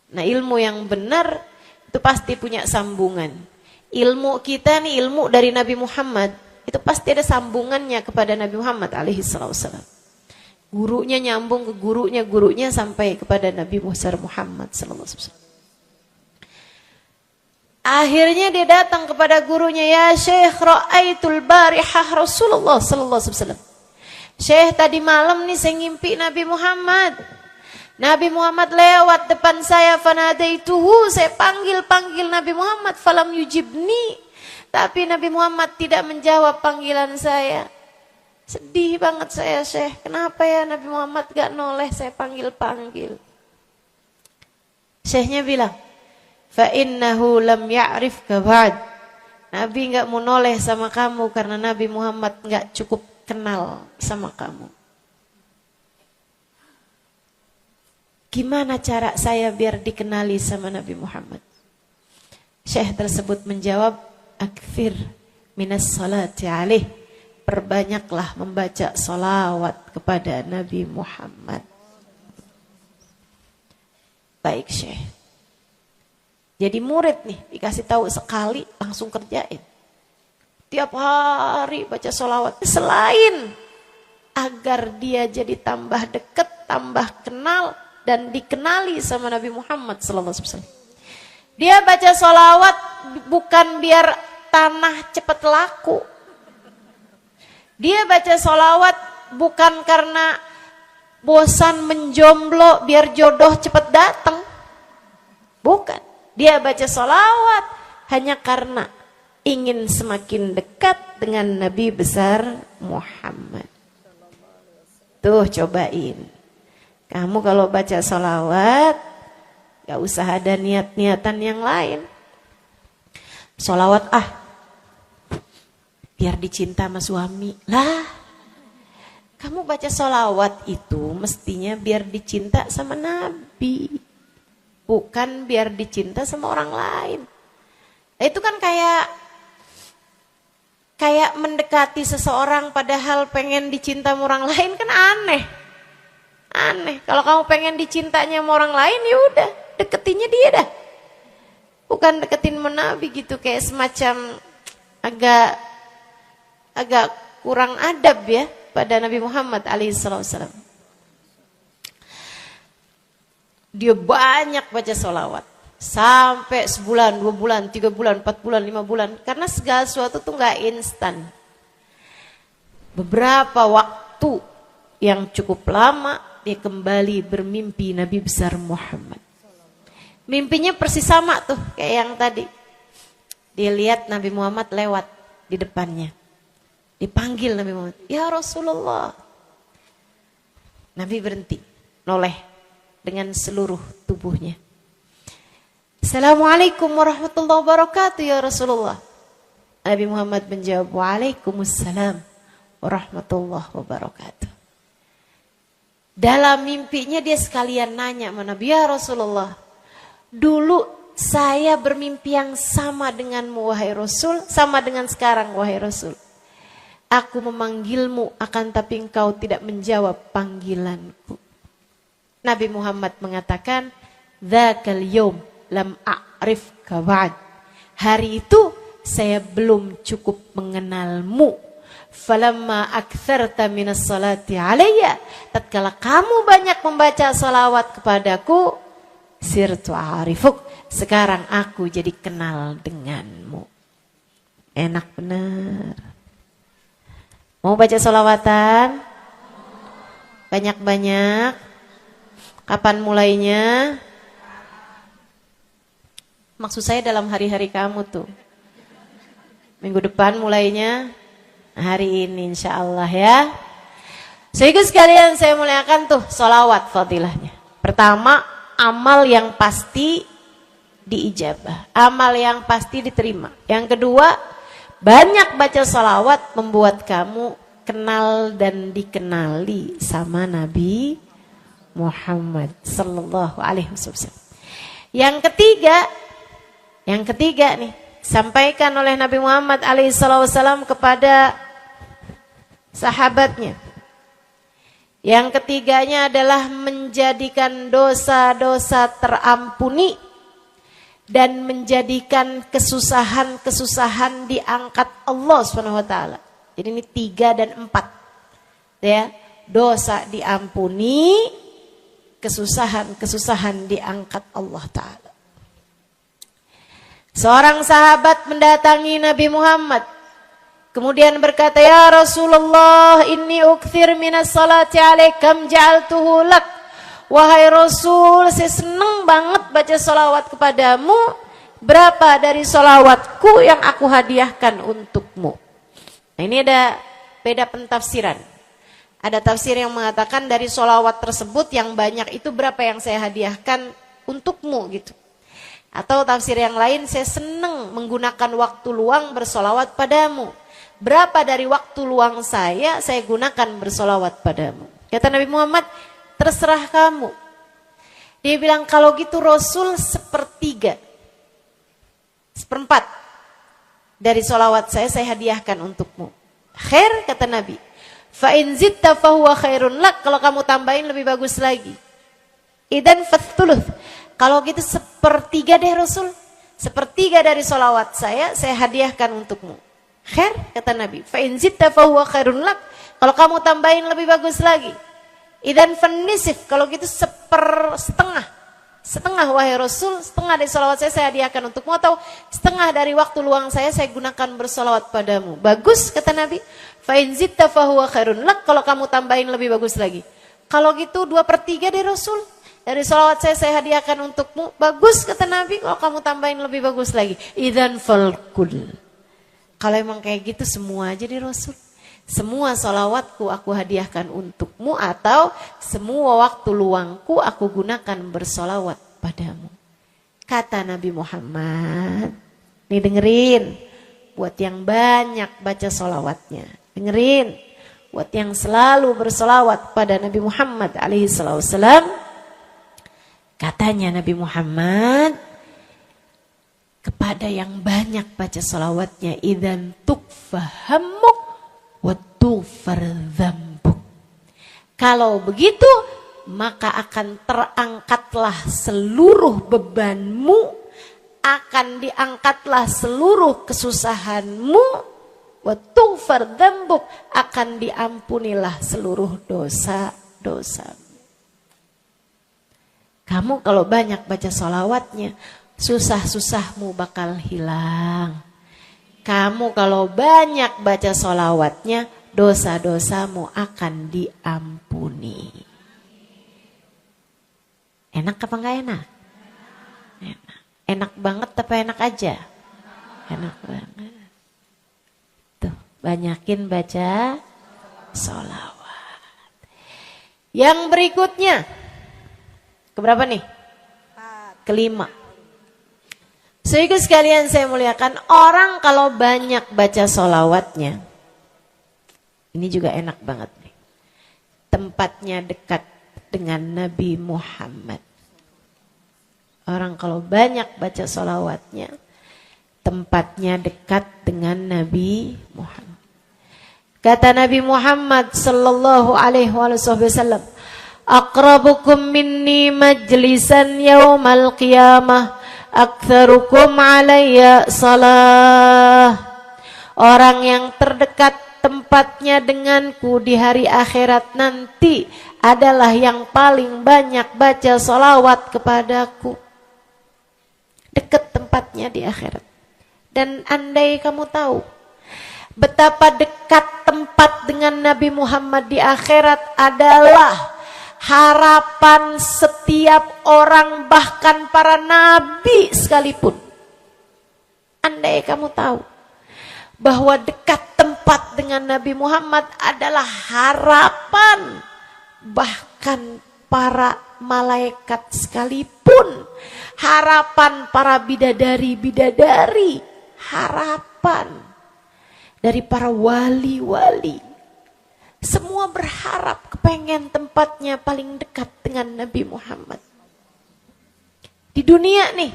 Nah ilmu yang benar itu pasti punya sambungan. Ilmu kita nih ilmu dari Nabi Muhammad. Itu pasti ada sambungannya kepada Nabi Muhammad alaihissalam. Gurunya nyambung ke gurunya sampai kepada Nabi Muhammad sallallahu alaihi wasallam. Akhirnya dia datang kepada gurunya, ya Syekh, ra'aitul barihah Rasulullah sallallahu alaihi wasallam. Syekh, tadi malam nih saya ngimpi Nabi Muhammad. Nabi Muhammad lewat depan saya, fanadaituhu, saya panggil Nabi Muhammad, falam yujibni. Tapi Nabi Muhammad tidak menjawab panggilan saya. Sedih banget saya, Syekh. Kenapa ya Nabi Muhammad gak noleh saya panggil-panggil? Syekhnya bilang, فَإِنَّهُ لَمْ يَعْرِفْكَ بَعْدْ. Nabi gak mau noleh sama kamu karena Nabi Muhammad gak cukup kenal sama kamu. Gimana cara saya biar dikenali sama Nabi Muhammad? Syekh tersebut menjawab, akfir minas salati alaih. Perbanyaklah membaca salawat kepada Nabi Muhammad. Baik Syekh. Jadi murid nih, dikasih tahu sekali langsung kerjain. Tiap hari baca sholawat. Selain agar dia jadi tambah dekat, tambah kenal, dan dikenali sama Nabi Muhammad SAW. Dia baca sholawat bukan biar tanah cepat laku. Dia baca sholawat bukan karena bosan menjomblo biar jodoh cepat datang. Bukan. Dia baca sholawat hanya karena ingin semakin dekat dengan Nabi besar Muhammad. Tuh cobain. Kamu kalau baca sholawat, gak usah ada niat-niatan yang lain. Sholawat biar dicinta sama suami. Lah, kamu baca sholawat itu mestinya biar dicinta sama Nabi. Bukan biar dicinta sama orang lain. Itu kan kayak mendekati seseorang padahal pengen dicinta sama orang lain kan aneh. Aneh. Kalau kamu pengen dicintanya sama orang lain ya udah, deketinnya dia dah. Bukan deketin sama Nabi gitu, kayak semacam agak kurang adab ya pada Nabi Muhammad alaihissalam. Dia banyak baca sholawat. Sampai sebulan, 2 bulan, 3 bulan, 4 bulan, 5 bulan. Karena segala sesuatu tuh gak instan. Beberapa waktu yang cukup lama, dia kembali bermimpi Nabi besar Muhammad. Mimpinya persis sama tuh kayak yang tadi. Dia lihat Nabi Muhammad lewat di depannya. Dipanggil Nabi Muhammad, "Ya Rasulullah." Nabi berhenti, noleh dengan seluruh tubuhnya. "Assalamualaikum warahmatullahi wabarakatuh ya Rasulullah." Nabi Muhammad menjawab, "Waalaikumsalam warahmatullahi wabarakatuh." Dalam mimpinya dia sekalian nanya sama Nabi, "Ya Rasulullah, dulu saya bermimpi yang sama denganmu wahai Rasul, sama dengan sekarang wahai Rasul. Aku memanggilmu akan tapi engkau tidak menjawab panggilanku." Nabi Muhammad mengatakan, "Dzakal yaum lam a'rifka ba'd." Hari itu saya belum cukup mengenalmu. Falamma aktsarta minas salati alayya. Tatkala kamu banyak membaca salawat kepadaku, sirtu a'rifuk. Sekarang aku jadi kenal denganmu. Enak benar. Mau baca salawatan? Banyak-banyak. Kapan mulainya? Maksud saya dalam hari-hari kamu tuh. Minggu depan mulainya, hari ini insya Allah ya. Sehingga sekalian saya muliakan tuh sholawat fadilahnya. Pertama, amal yang pasti diijabah. Amal yang pasti diterima. Yang kedua, banyak baca sholawat membuat kamu kenal dan dikenali sama Nabi Muhammad sallallahu alaihi wasallam. Yang ketiga nih, sampaikan oleh Nabi Muhammad alaihi wasallam kepada sahabatnya. Yang ketiganya adalah menjadikan dosa-dosa terampuni dan menjadikan kesusahan-kesusahan diangkat Allah Subhanahu wa taala. Jadi ini 3 dan 4. Ya, dosa diampuni, kesusahan-kesusahan diangkat Allah Ta'ala. Seorang sahabat mendatangi Nabi Muhammad. Kemudian berkata, "Ya Rasulullah, inni ukthir minas salati alaikam ja'altuhu lak." Wahai Rasul, saya senang banget baca salawat kepadamu. Berapa dari salawatku yang aku hadiahkan untukmu? Nah, ini ada beda pentafsiran. Ada tafsir yang mengatakan dari sholawat tersebut yang banyak itu berapa yang saya hadiahkan untukmu gitu. Atau tafsir yang lain, saya senang menggunakan waktu luang bersolawat padamu. Berapa dari waktu luang saya gunakan bersolawat padamu. Kata Nabi Muhammad, terserah kamu. Dia bilang kalau gitu Rasul 1/3, 1/4 dari solawat saya hadiahkan untukmu. Khair kata Nabi. Fa in zitta fahuwa khairun lak. Kalau kamu tambahin lebih bagus lagi. Idan fathuluth. Kalau gitu 1/3 deh Rasul. sepertiga dari solawat saya hadiahkan untukmu. Khair, kata Nabi. Fa in zitta fahuwa khairun lak. Kalau kamu tambahin lebih bagus lagi. Idan fanisif, kalau gitu setengah wahai Rasul, setengah dari solawat saya hadiahkan untukmu, atau setengah dari waktu luang saya gunakan bersolawat padamu. Bagus, kata Nabi. Fa in zitta fahuwa khairun lak, kalau kamu tambahin lebih bagus lagi. Kalau gitu 2/3 dari Rasul, dari solawat saya hadiahkan untukmu. Bagus, kata Nabi, kalau kamu tambahin lebih bagus lagi. Idan falkul. Kalau emang kayak gitu semua aja di Rasul. Semua solawatku aku hadiahkan untukmu, atau semua waktu luangku aku gunakan bersolawat padamu. Kata Nabi Muhammad. Nih dengerin. Buat yang banyak baca solawatnya. Dengerin. Buat yang selalu bersolawat pada Nabi Muhammad alaihissalam. Katanya Nabi Muhammad. Kepada yang banyak baca solawatnya. Idan tukfahamuk. Kalau begitu, maka akan terangkatlah seluruh bebanmu, akan diangkatlah seluruh kesusahanmu, watughfar dzambuk, akan diampunilah seluruh dosa-dosamu. Kamu kalau banyak baca sholawatnya, susah-susahmu bakal hilang. Kamu kalau banyak baca sholawatnya, dosa-dosamu akan diampuni. Enak apa enggak enak? Enak. Enak banget apa enak aja? Enak banget. Tuh, banyakin baca sholawat. Yang berikutnya, keberapa nih? Kelima. Saudaraku sekalian saya muliakan, orang kalau banyak baca sholawatnya, ini juga enak banget nih. Tempatnya dekat dengan Nabi Muhammad. Orang kalau banyak baca sholawatnya, tempatnya dekat dengan Nabi Muhammad. Kata Nabi Muhammad sallallahu alaihi wasallam, aqrabukum minni majlisan yaumal qiyamah aktsarukum alayya salah. Orang yang terdekat tempatnya denganku di hari akhirat nanti adalah yang paling banyak baca sholawat kepadaku. Dekat tempatnya di akhirat. Dan andai kamu tahu betapa dekat tempat dengan Nabi Muhammad di akhirat adalah harapan setiap orang, bahkan para nabi sekalipun. Andai kamu tahu bahwa dekat tempat dengan Nabi Muhammad adalah harapan bahkan para malaikat sekalipun, harapan para bidadari-bidadari, harapan dari para wali-wali. Semua berharap kepengen tempatnya paling dekat dengan Nabi Muhammad. Di dunia nih,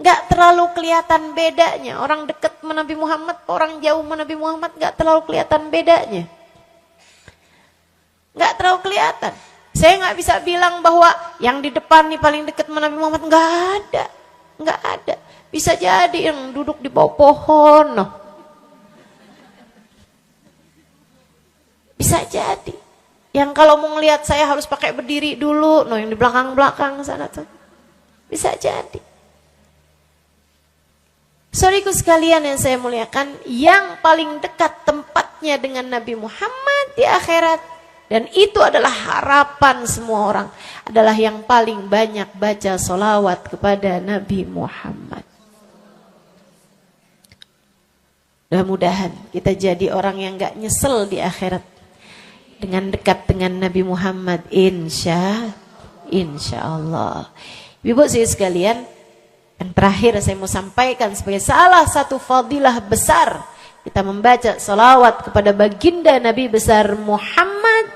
gak terlalu kelihatan bedanya. Orang dekat sama Nabi Muhammad, orang jauh sama Nabi Muhammad gak terlalu kelihatan bedanya. Gak terlalu kelihatan. Saya gak bisa bilang bahwa yang di depan nih paling dekat sama Nabi Muhammad. Gak ada. Gak ada. Bisa jadi yang duduk di bawah pohon. No. Bisa jadi. Yang kalau mau ngelihat saya harus pakai berdiri dulu. No, yang di belakang-belakang sana tuh. Bisa jadi. Saudaraku sekalian yang saya muliakan, yang paling dekat tempatnya dengan Nabi Muhammad di akhirat, dan itu adalah harapan semua orang, adalah yang paling banyak baca sholawat kepada Nabi Muhammad. Mudah-mudahan kita jadi orang yang gak nyesel di akhirat dengan dekat dengan Nabi Muhammad, insya Allah. Ibu saya sekalian, yang terakhir saya mau sampaikan sebagai salah satu fadilah besar kita membaca salawat kepada baginda Nabi besar Muhammad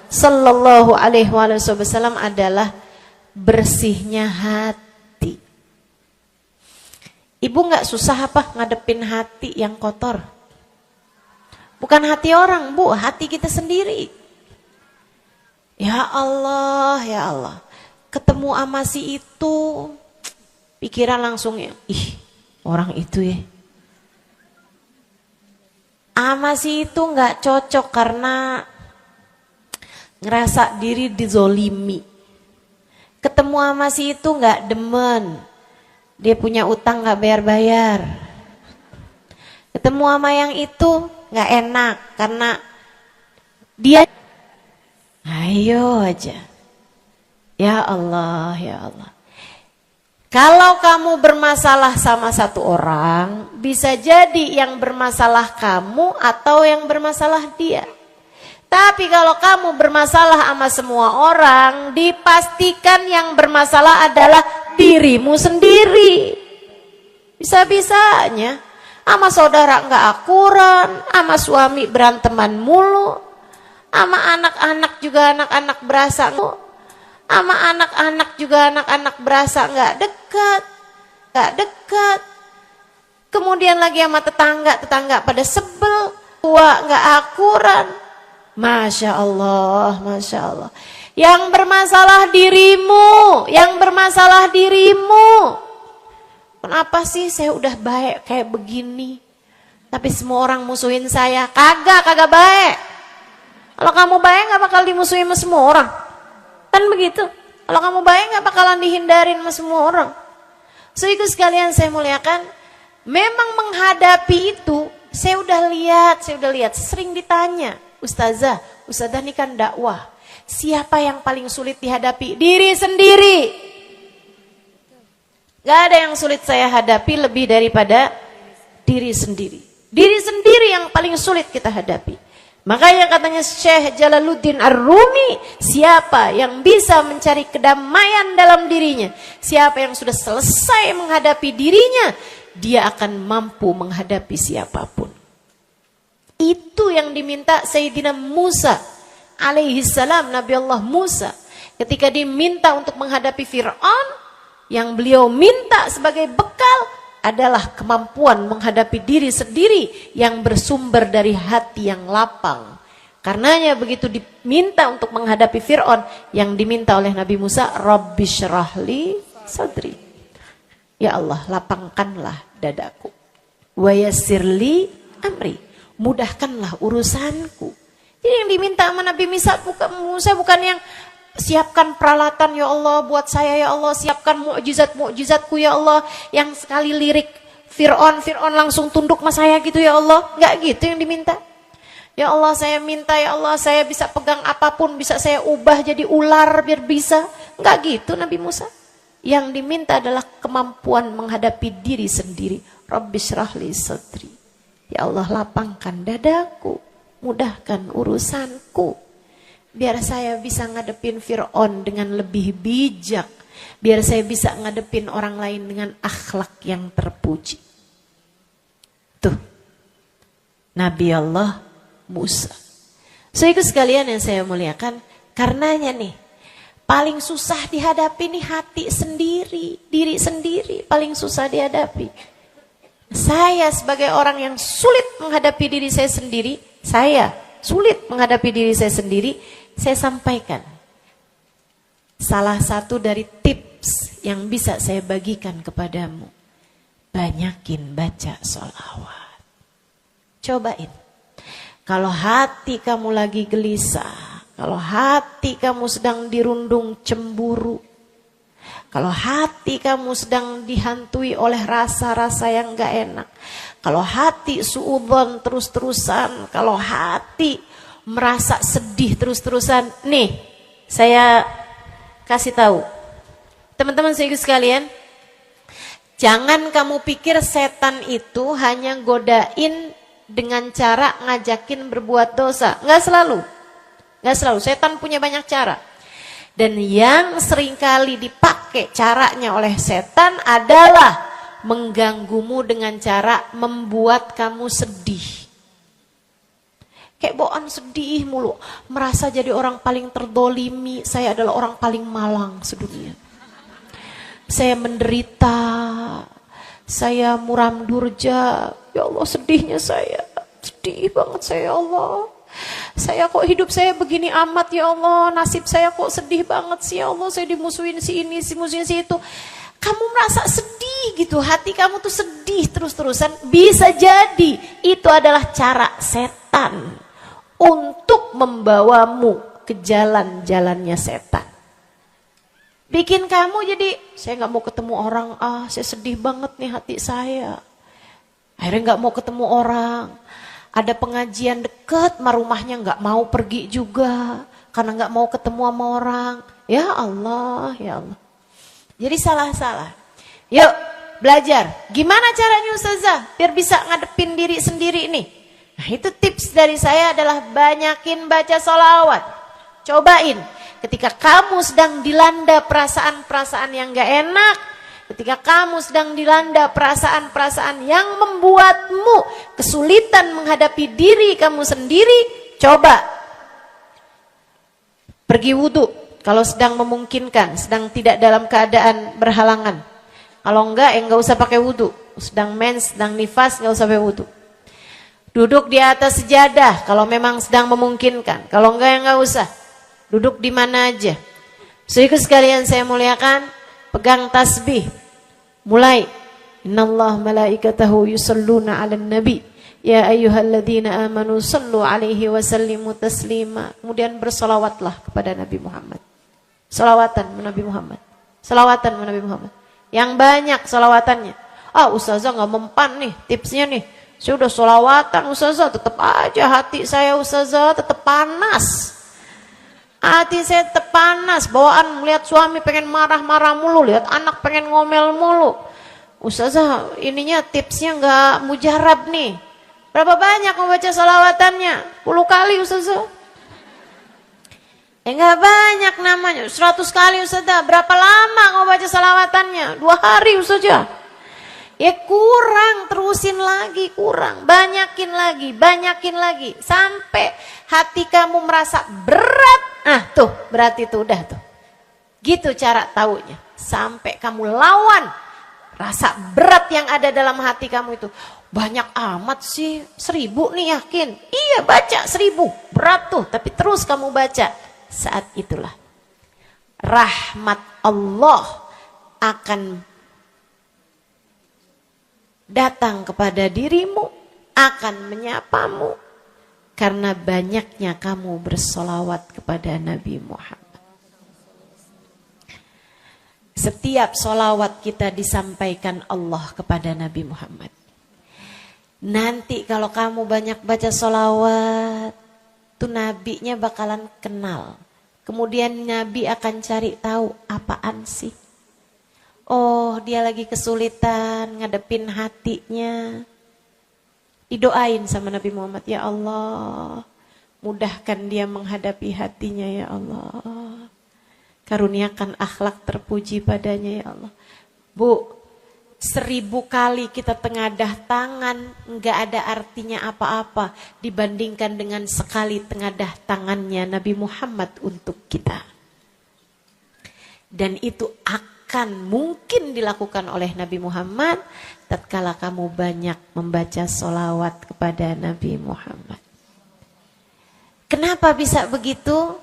sallallahu alaihi wasallam adalah bersihnya hati. Ibu nggak susah apa ngadepin hati yang kotor? Bukan hati orang, Bu, hati kita sendiri. Ya Allah, ya Allah. Ketemu sama si itu, Pikiran langsung ya, ih orang itu ya. Ama si itu nggak cocok karena ngerasa diri dizolimi. Ketemu sama si itu nggak demen, dia punya utang nggak bayar-bayar. Ketemu sama yang itu nggak enak karena dia. Ayo aja, ya Allah, ya Allah. Kalau kamu bermasalah sama satu orang, bisa jadi yang bermasalah kamu atau yang bermasalah dia. Tapi kalau kamu bermasalah sama semua orang, dipastikan yang bermasalah adalah dirimu sendiri. Bisa-bisanya, sama saudara nggak akuran, sama suami beranteman mulu, sama anak-anak juga anak-anak berasa sama anak-anak juga anak-anak berasa nggak dekat. Kemudian lagi sama tetangga pada sebel, tua nggak akuran. Masya Allah, masya Allah. Yang bermasalah dirimu. Kenapa sih saya udah baik kayak begini, tapi semua orang musuhin saya? Kagak baik. Kalau kamu baik nggak bakal dimusuhin sama semua orang. Kan begitu. Kalau kamu baik nggak bakalan dihindarin sama semua orang. So itu sekalian saya muliakan. Memang menghadapi itu saya udah lihat. Sering ditanya, Ustazah ini kan dakwah. Siapa yang paling sulit dihadapi? Diri sendiri. Gak ada yang sulit saya hadapi lebih daripada diri sendiri. Diri sendiri yang paling sulit kita hadapi. Makanya katanya Syekh Jalaluddin Ar-Rumi, siapa yang bisa mencari kedamaian dalam dirinya, siapa yang sudah selesai menghadapi dirinya, dia akan mampu menghadapi siapapun. Itu yang diminta Sayyidina Musa alaihi salam, Nabi Allah Musa. Ketika diminta untuk menghadapi Fir'aun, yang beliau minta sebagai bekal adalah kemampuan menghadapi diri sendiri yang bersumber dari hati yang lapang. Karenanya begitu diminta untuk menghadapi Fir'aun, yang diminta oleh Nabi Musa, Rabbi syrahli sadri. Ya Allah, lapangkanlah dadaku. Wa yassirli amri. Mudahkanlah urusanku. Jadi yang diminta sama Nabi Musa bukan yang siapkan peralatan ya Allah buat saya ya Allah, siapkan mukjizat-mukjizatku ya Allah, yang sekali lirik Fir'aun langsung tunduk sama saya gitu ya Allah. Enggak gitu yang diminta. Ya Allah saya minta ya Allah saya bisa pegang apapun, bisa saya ubah jadi ular biar bisa. Enggak gitu Nabi Musa. Yang diminta adalah kemampuan menghadapi diri sendiri. Rabbi syrahli sadri. Ya Allah lapangkan dadaku, mudahkan urusanku. Biar saya bisa ngadepin Fir'aun dengan lebih bijak. Biar saya bisa ngadepin orang lain dengan akhlak yang terpuji. Tuh, Nabi Allah Musa. So itu sekalian yang saya muliakan. Karenanya nih, paling susah dihadapi nih hati sendiri. Diri sendiri paling susah dihadapi. Saya sebagai orang yang sulit menghadapi diri saya sendiri. Saya sampaikan salah satu dari tips yang bisa saya bagikan kepadamu. Banyakin baca sholawat. Cobain. Kalau hati kamu lagi gelisah, kalau hati kamu sedang dirundung cemburu, kalau hati kamu sedang dihantui oleh rasa-rasa yang gak enak, kalau hati suudzon terus-terusan, kalau hati merasa sedih terus-terusan, nih saya kasih tahu teman-teman sekalian, jangan kamu pikir setan itu hanya godain dengan cara ngajakin berbuat dosa. Nggak selalu, setan punya banyak cara, dan yang seringkali dipakai caranya oleh setan adalah mengganggumu dengan cara membuat kamu sedih. Kayak bawaan sedih mulu, merasa jadi orang paling terdolimi. Saya adalah orang paling malang sedunia. Saya menderita, saya muram durja. Ya Allah sedihnya saya, sedih banget saya ya Allah. Saya kok hidup saya begini amat ya Allah, nasib saya kok sedih banget sih ya Allah. Saya dimusuhin si ini, si musuhin si itu. Kamu merasa sedih sedih gitu, hati kamu tuh sedih terus-terusan, bisa jadi itu adalah cara setan untuk membawamu ke jalan-jalannya setan. Bikin kamu jadi, saya gak mau ketemu orang, saya sedih banget nih hati saya. Akhirnya gak mau ketemu orang. Ada pengajian deket sama rumahnya gak mau pergi juga. Karena gak mau ketemu sama orang. Ya Allah, ya Allah. Jadi salah-salah. Yuk belajar. Gimana caranya Ustazah biar bisa ngadepin diri sendiri nih? Nah itu tips dari saya adalah banyakin baca sholawat. Cobain. Ketika kamu sedang dilanda perasaan-perasaan yang gak enak. Ketika kamu sedang dilanda perasaan-perasaan yang membuatmu kesulitan menghadapi diri kamu sendiri. Coba. Pergi wudhu. Kalau sedang memungkinkan, sedang tidak dalam keadaan berhalangan. Kalau enggak, enggak usah pakai wudhu. Sedang mens, sedang nifas, enggak usah pakai wudhu. Duduk di atas sejadah, kalau memang sedang memungkinkan. Kalau enggak, enggak usah. Duduk di mana aja. Saudaraku sekalian saya muliakan, pegang tasbih. Mulai. Innallaha malaikatahu yusalluna 'alan nabi. Ya ayyuhalladzina amanu sallu 'alaihi wa sallimu taslima. Kemudian bersolawatlah kepada Nabi Muhammad. Salawatan Nabi Muhammad. Salawatan Nabi Muhammad. Yang banyak salawatannya. Ustazah gak mempan nih tipsnya nih. Saya udah salawatan Ustazah, tetap aja hati saya Ustazah tetap panas. Hati saya tetap panas. Bawaan melihat suami pengen marah-marah mulu, lihat anak pengen ngomel mulu. Ustazah ininya tipsnya gak mujarab nih. Berapa banyak membaca salawatannya? 10 kali Ustazah. Enggak banyak namanya, 100 kali Ustazah. Berapa lama kamu baca salawatannya? 2 hari Ustazah. Ya kurang, terusin lagi, kurang. Banyakin lagi. Sampai hati kamu merasa berat. Tuh, berarti itu udah tuh. Gitu cara taunya. Sampai kamu lawan rasa berat yang ada dalam hati kamu itu. Banyak amat sih, 1000 nih yakin. Iya baca 1000, berat tuh. Tapi terus kamu baca. Saat itulah rahmat Allah akan datang kepada dirimu, akan menyapamu karena banyaknya kamu bersolawat kepada Nabi Muhammad. Setiap solawat kita disampaikan Allah kepada Nabi Muhammad. Nanti kalau kamu banyak baca solawat, tuh nabinya bakalan kenal. Kemudian Nabi akan cari tahu apaan sih. Oh dia lagi kesulitan ngadepin hatinya. Didoain sama Nabi Muhammad, ya Allah mudahkan dia menghadapi hatinya ya Allah. Karuniakan akhlak terpuji padanya ya Allah. Bu, 1000 kali kita tengadah tangan nggak ada artinya apa-apa dibandingkan dengan sekali tengadah tangannya Nabi Muhammad untuk kita. Dan itu akan mungkin dilakukan oleh Nabi Muhammad tatkala kamu banyak membaca sholawat kepada Nabi Muhammad. Kenapa bisa begitu?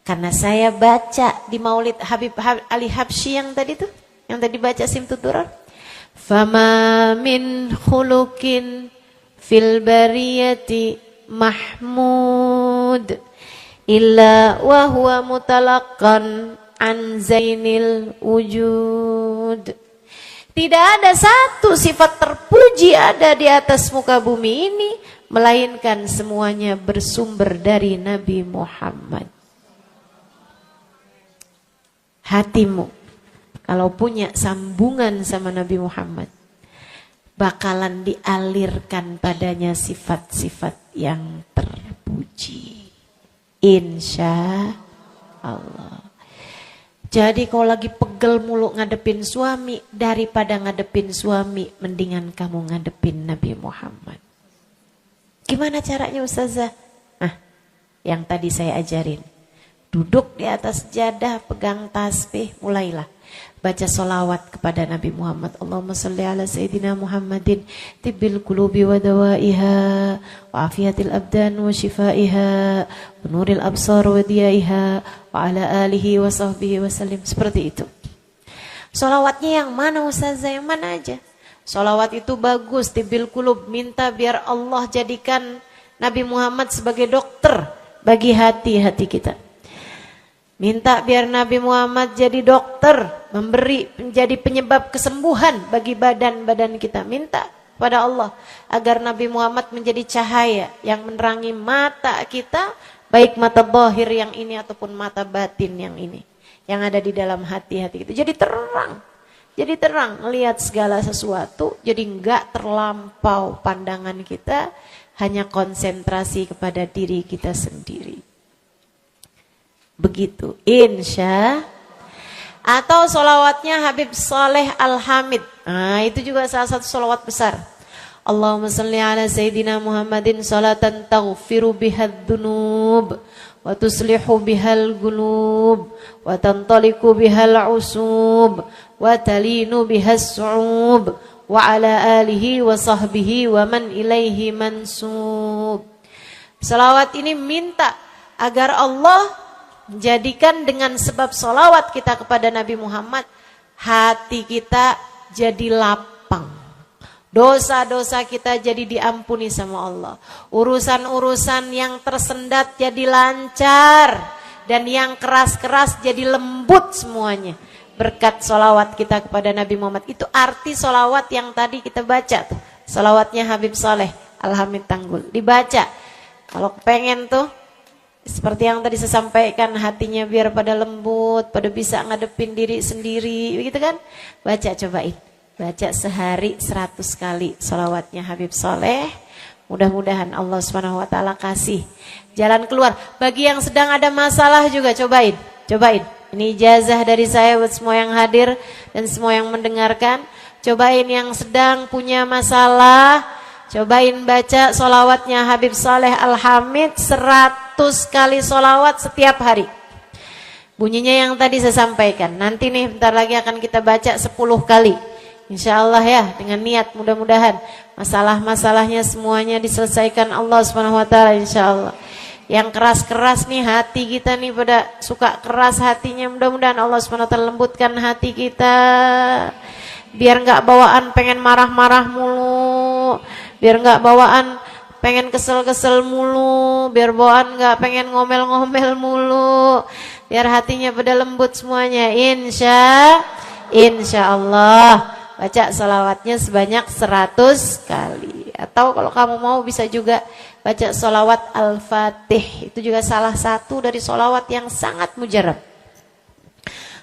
Karena saya baca di Maulid Habib Ali Habsyi yang tadi tuh. Yang tadi baca Simtuturar. Fama min khuluqin fil bariyati mahmud illa wa huwa mutalaqqan an zainil wujud. Tidak ada satu sifat terpuji ada di atas muka bumi ini melainkan semuanya bersumber dari Nabi Muhammad. Hatimu kalau punya sambungan sama Nabi Muhammad, bakalan dialirkan padanya sifat-sifat yang terpuji. Insya Allah. Jadi kalau lagi pegel mulu ngadepin suami, daripada ngadepin suami, mendingan kamu ngadepin Nabi Muhammad. Gimana caranya Ustazah? Yang tadi saya ajarin. Duduk di atas jadah, pegang tasbih, mulailah. Baca solawat kepada Nabi Muhammad. Allahumma salli ala Sayyidina Muhammadin tibbil qulubi wa dawaiha wa afiyatil abdan wa shifaiha wa nuril absar wa diyaiha wa ala alihi wa sahbihi wa sallim. Seperti itu. Solawatnya yang mana Ustazah? Yang mana aja? Solawat itu bagus, tibil kulub, minta biar Allah jadikan Nabi Muhammad sebagai dokter bagi hati-hati kita. Minta biar Nabi Muhammad jadi dokter, menjadi penyebab kesembuhan bagi badan-badan kita. Minta pada Allah agar Nabi Muhammad menjadi cahaya yang menerangi mata kita, baik mata zahir yang ini ataupun mata batin yang ini, yang ada di dalam hati-hati kita. Jadi terang melihat segala sesuatu, jadi enggak terlampau pandangan kita, hanya konsentrasi kepada diri kita sendiri. Begitu, insya. Atau solawatnya Habib Saleh Al-Hamid. Nah, itu juga salah satu solawat besar. Allahumma salli ala Sayyidina Muhammadin salatan taghfiru bihad dunub wa tuslihu bihal gunub wa tantaliku bihal usub wa talinu bihas su'ub wa ala alihi wa sahbihi wa man ilaihi mansub. Salawat ini minta agar Allah jadikan dengan sebab solawat kita kepada Nabi Muhammad, hati kita jadi lapang, dosa-dosa kita jadi diampuni sama Allah, urusan-urusan yang tersendat jadi lancar, dan yang keras-keras jadi lembut semuanya, berkat solawat kita kepada Nabi Muhammad. Itu arti solawat yang tadi kita baca tuh, solawatnya Habib Saleh Al-Hamid Tanggul. Dibaca kalau pengen tuh, seperti yang tadi saya sampaikan, hatinya biar pada lembut, pada bisa ngadepin diri sendiri, begitu kan? Baca, cobain. Baca sehari 100 kali solawatnya Habib Saleh. Mudah-mudahan Allah SWT kasih jalan keluar. Bagi yang sedang ada masalah juga cobain. Ini ijazah dari saya buat semua yang hadir dan semua yang mendengarkan. Cobain yang sedang punya masalah, cobain baca solawatnya Habib Saleh Al-Hamid 100 kali solawat setiap hari. Bunyinya yang tadi saya sampaikan. Nanti nih bentar lagi akan kita baca 10 kali. Insya Allah ya, dengan niat mudah-mudahan masalah-masalahnya semuanya diselesaikan Allah SWT, insya Allah. Yang keras-keras nih hati kita nih, pada suka keras hatinya, mudah-mudahan Allah SWT lembutkan hati kita. Biar gak bawaan pengen marah-marah mulu, biar gak bawaan pengen kesel-kesel mulu, biar bawaan gak pengen ngomel-ngomel mulu, biar hatinya pada lembut semuanya. Insya Allah. Baca salawatnya sebanyak 100 kali. Atau kalau kamu mau bisa juga baca salawat Al-Fatih. Itu juga salah satu dari salawat yang sangat mujarab.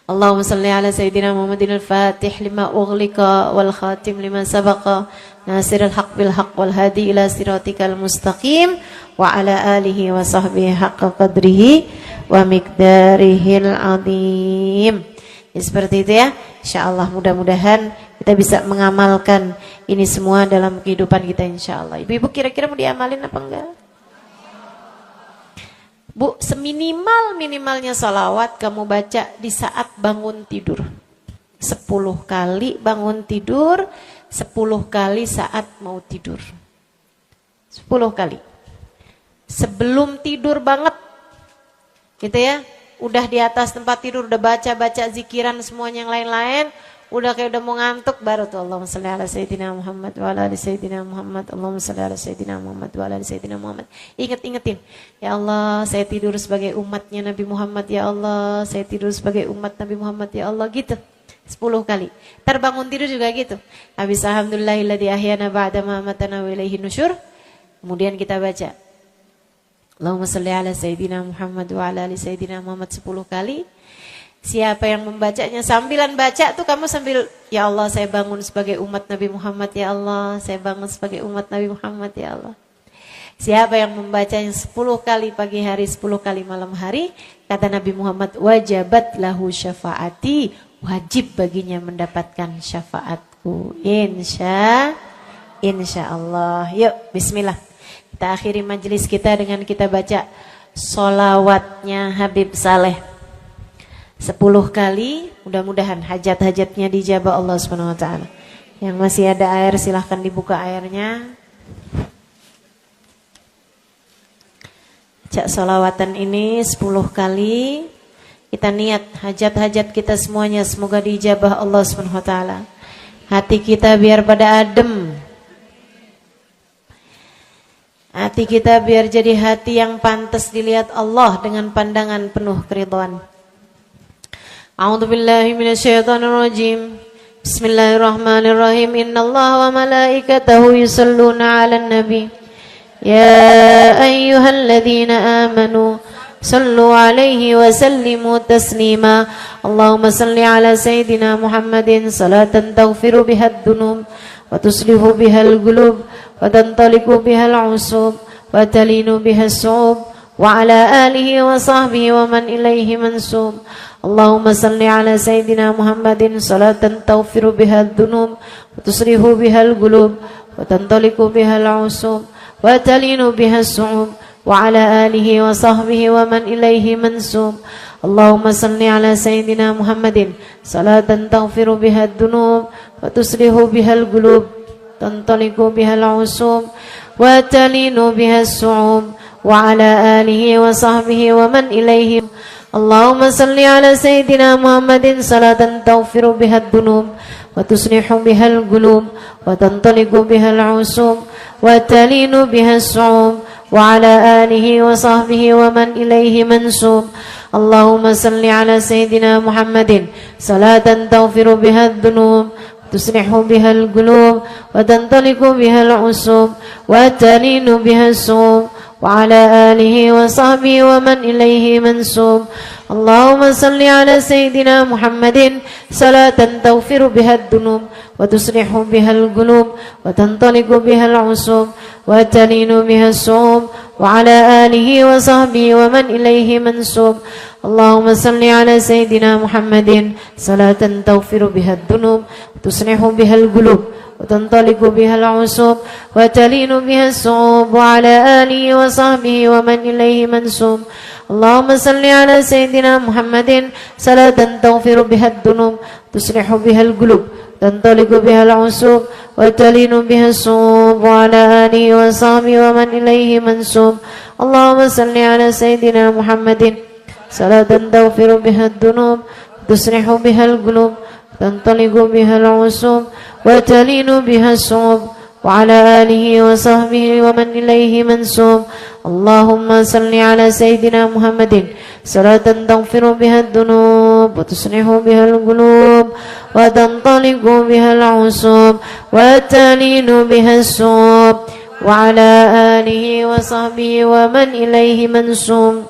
Allahumma salli ala Sayyidina Muhammadin al-Fatih lima ughliqa wal khatim lima sabaqa nasirul haq bil haq wal hadi ila siratikal mustaqim wa ala alihi wa sahbihi haqqa qadrihi wa miqdarihil azim. Ya, seperti itu ya. Insyaallah mudah-mudahan kita bisa mengamalkan ini semua dalam kehidupan kita insyaallah. Ibu-ibu kira-kira mau diamalin apa enggak? Bu, seminimal-minimalnya salawat kamu baca di saat bangun tidur. 10 kali bangun tidur, 10 kali saat mau tidur. 10 kali. Sebelum tidur banget, gitu ya. Udah di atas tempat tidur, udah baca-baca zikiran semuanya yang lain-lain, udah kayak udah mau ngantuk, baru tuh Allahumma shalli ala Sayyidina Muhammad wa ala ali Sayyidina Muhammad, Allahumma shalli ala Sayyidina Muhammad wa ala ali Sayyidina Muhammad. Ingetin, ya Allah saya tidur sebagai umatnya Nabi Muhammad, ya Allah saya tidur sebagai umat Nabi Muhammad, ya Allah, gitu 10 kali. Terbangun tidur juga gitu. Habis alhamdulillahilladzi ahyana ba'da ma amatana wa ilaihi nusyur. Kemudian kita baca Allahumma salli ala Sayyidina Muhammad wa ala ali Sayyidina Muhammad 10 kali. Siapa yang membacanya sambilan baca tuh kamu sambil, ya Allah saya bangun sebagai umat Nabi Muhammad, ya Allah saya bangun sebagai umat Nabi Muhammad, ya Allah. Siapa yang membacanya 10 kali pagi hari, 10 kali malam hari, kata Nabi Muhammad, wajabat lahu syafaati, wajib baginya mendapatkan syafaatku. Insya Allah. Yuk bismillah. Kita akhiri majelis kita dengan kita baca solawatnya Habib Saleh 10 kali. Mudah-mudahan hajat-hajatnya dijabah Allah SWT. Yang masih ada air silahkan dibuka airnya. Baca solawatan ini 10 kali. Kita niat hajat-hajat kita semuanya semoga diijabah Allah Subhanahu wa taala. Hati kita biar pada adem. Hati kita biar jadi hati yang pantas dilihat Allah dengan pandangan penuh keridhaan. A'udzubillahi minasyaitonirrajim. Bismillahirrahmanirrahim. Innallaha wa malaikatahu yusholluna 'alan nabi. Ya ayyuhalladzina amanu sallu 'alaihi wa sallimu taslima. Allahumma salli 'ala sayyidina Muhammadin salatan taghfiru biha ad-dunub wa tuslihu biha al-qulub wa tantaliqu biha al-'usub wa talinu biha as-su'ub wa 'ala alihi wa sahbihi wa man ilaihi mansub. Allahumma salli 'ala sayyidina Muhammadin salatan taghfiru biha ad-dunub wa tuslihu biha al-qulub wa tantaliqu biha al-'usub wa talinu biha as-su'ub wa 'ala alihi wa sahbihi wa man ilaihi mansub. Allahumma salli 'ala sayyidina Muhammadin salatan taghfiru biha ad-dunub wa tuslihu biha al-qulub tantaliqu biha al-'usub wa talinu biha as-su'ub wa 'ala alihi wa sahbihi wa man ilaihi. Allahumma salli 'ala sayyidina Muhammadin salatan taghfiru biha ad-dunub wa tuslihu biha al-qulub wa tantaliqu biha al-'usub wa talinu biha as-su'ub wa 'ala alihi wa sahbihi wa man ilaihi mansub. Allahumma salli 'ala sayyidina Muhammadin salatan taghfiru biha ad-dunub wa tuslihu biha al-qulub wa tantaliqu biha al-'usub wa talinu biha as-su'ub wa 'ala alihi wa sahbihi wa man ilaihi mansub. Allahumma salli 'ala sayyidina Muhammadin salatan taghfiru biha ad-dunub wa tuslihu biha al-qulub wa tantaliqu biha al-'usub wa talinu biha as-su'ub wa 'ala alihi wa sahbihi wa man ilaihi mansub. Allahumma salli 'ala sayyidina Muhammadin salatan taghfiru biha ad-dunub wa tuslihu biha al-qulub wa tantaliqu biha al-'usub wa talinu biha as-su'ub wa 'ala alihi wa sahbihi wa man ilaihi mansub. Allahumma salli 'ala sayyidina Muhammadin salatan taghfiru biha ad-dunub tuslihu biha al-qulub tantaliqu biha al-'usub wa talinu biha as-su'ub wa 'ala alihi wa sahbihi wa man ilaihi mansub. Allahumma salli 'ala sayyidina Muhammadin salatan taghfiru biha ad-dunub tuslihu biha al-qulub tantaliqu biha al-'usub wa talinu biha as-su'ub wa 'ala alihi wa sahbihi wa man ilaihi mansub. Allahumma salli 'ala sayyidina Muhammadin salatan taghfiru biha ad-dunub wa tuslihu biha al-qulub wa tantaliqu biha al-'usub wa talinu biha as-su'ub wa 'ala alihi wa sahbihi wa man ilaihi mansub.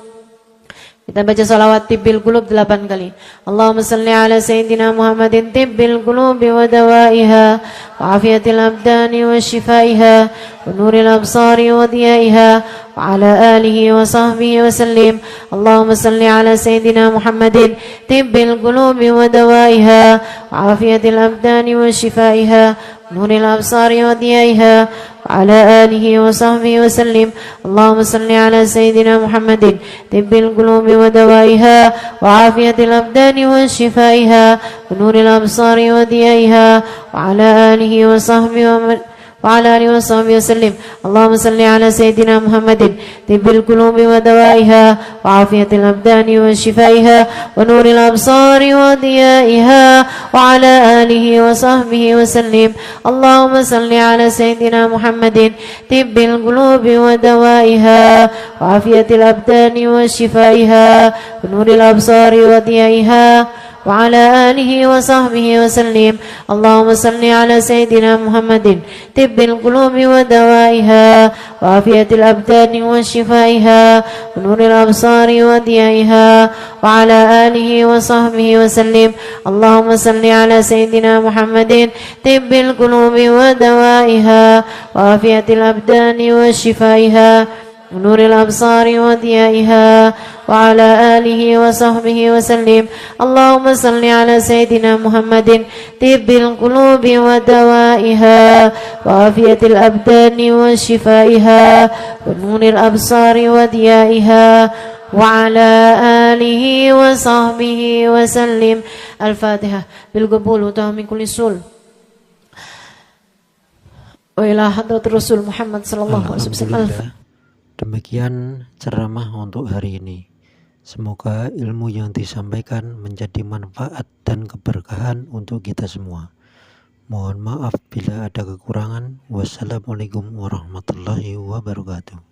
Kita baca salawat tibbil qulub 8 kali. Allahumma salli 'ala sayyidina Muhammadin tibbil qulubi wa dawaiha wa afiyatil abdani wa shifaiha wa nuril absari wa diyaiha wa 'ala alihi wa sahbihi wa sallim. Allahumma salli 'ala sayyidina Muhammadin tibbil qulubi wa dawaiha wa afiyatil abdani wa shifaiha wa nuril absari wa diyaiha على آله وصحبه وسلم. اللهم صل على سيدنا محمد طب القلوب ودوائها وعافية الأبدان وشفائها ونور الأبصار وضيائها وعلى آله وصحبه وسلم. اللهم صل على سيدنا محمد طب القلوب ودوائها وعافية الأبدان وشفائها ونور الأبصار وضيائها وعلى آله وصحبه وسلم. اللهم صل على سيدنا محمد طب القلوب ودوائها وعافية الأبدان وشفائها ونور الأبصار وضيائها وعلى آله وصحبه وسلم. اللهم صل على سيدنا محمد طب القلوب ودوائها وعافية الأبدان وشفائها ونور الأبصار وضيائها وعلى آله وصحبه وسلم. اللهم صل على سيدنا محمد طب القلوب ودوائها وعافية الأبدان وشفائها ونور الأبصار وضيائها وعلى آله وصحبه وسلم. اللهم صل على سيدنا محمد طب القلوب ودوائها وعافية الأبدان وشفائها ونور الأبصار وضيائها وعلى آله وصحبه وسلم. الفاتحة بالقبول وتهم كل سول وإلى حضرة الرسول محمد صلى الله عليه وسلم. Demikian ceramah untuk hari ini. Semoga ilmu yang disampaikan menjadi manfaat dan keberkahan untuk kita semua. Mohon maaf bila ada kekurangan. Wassalamualaikum warahmatullahi wabarakatuh.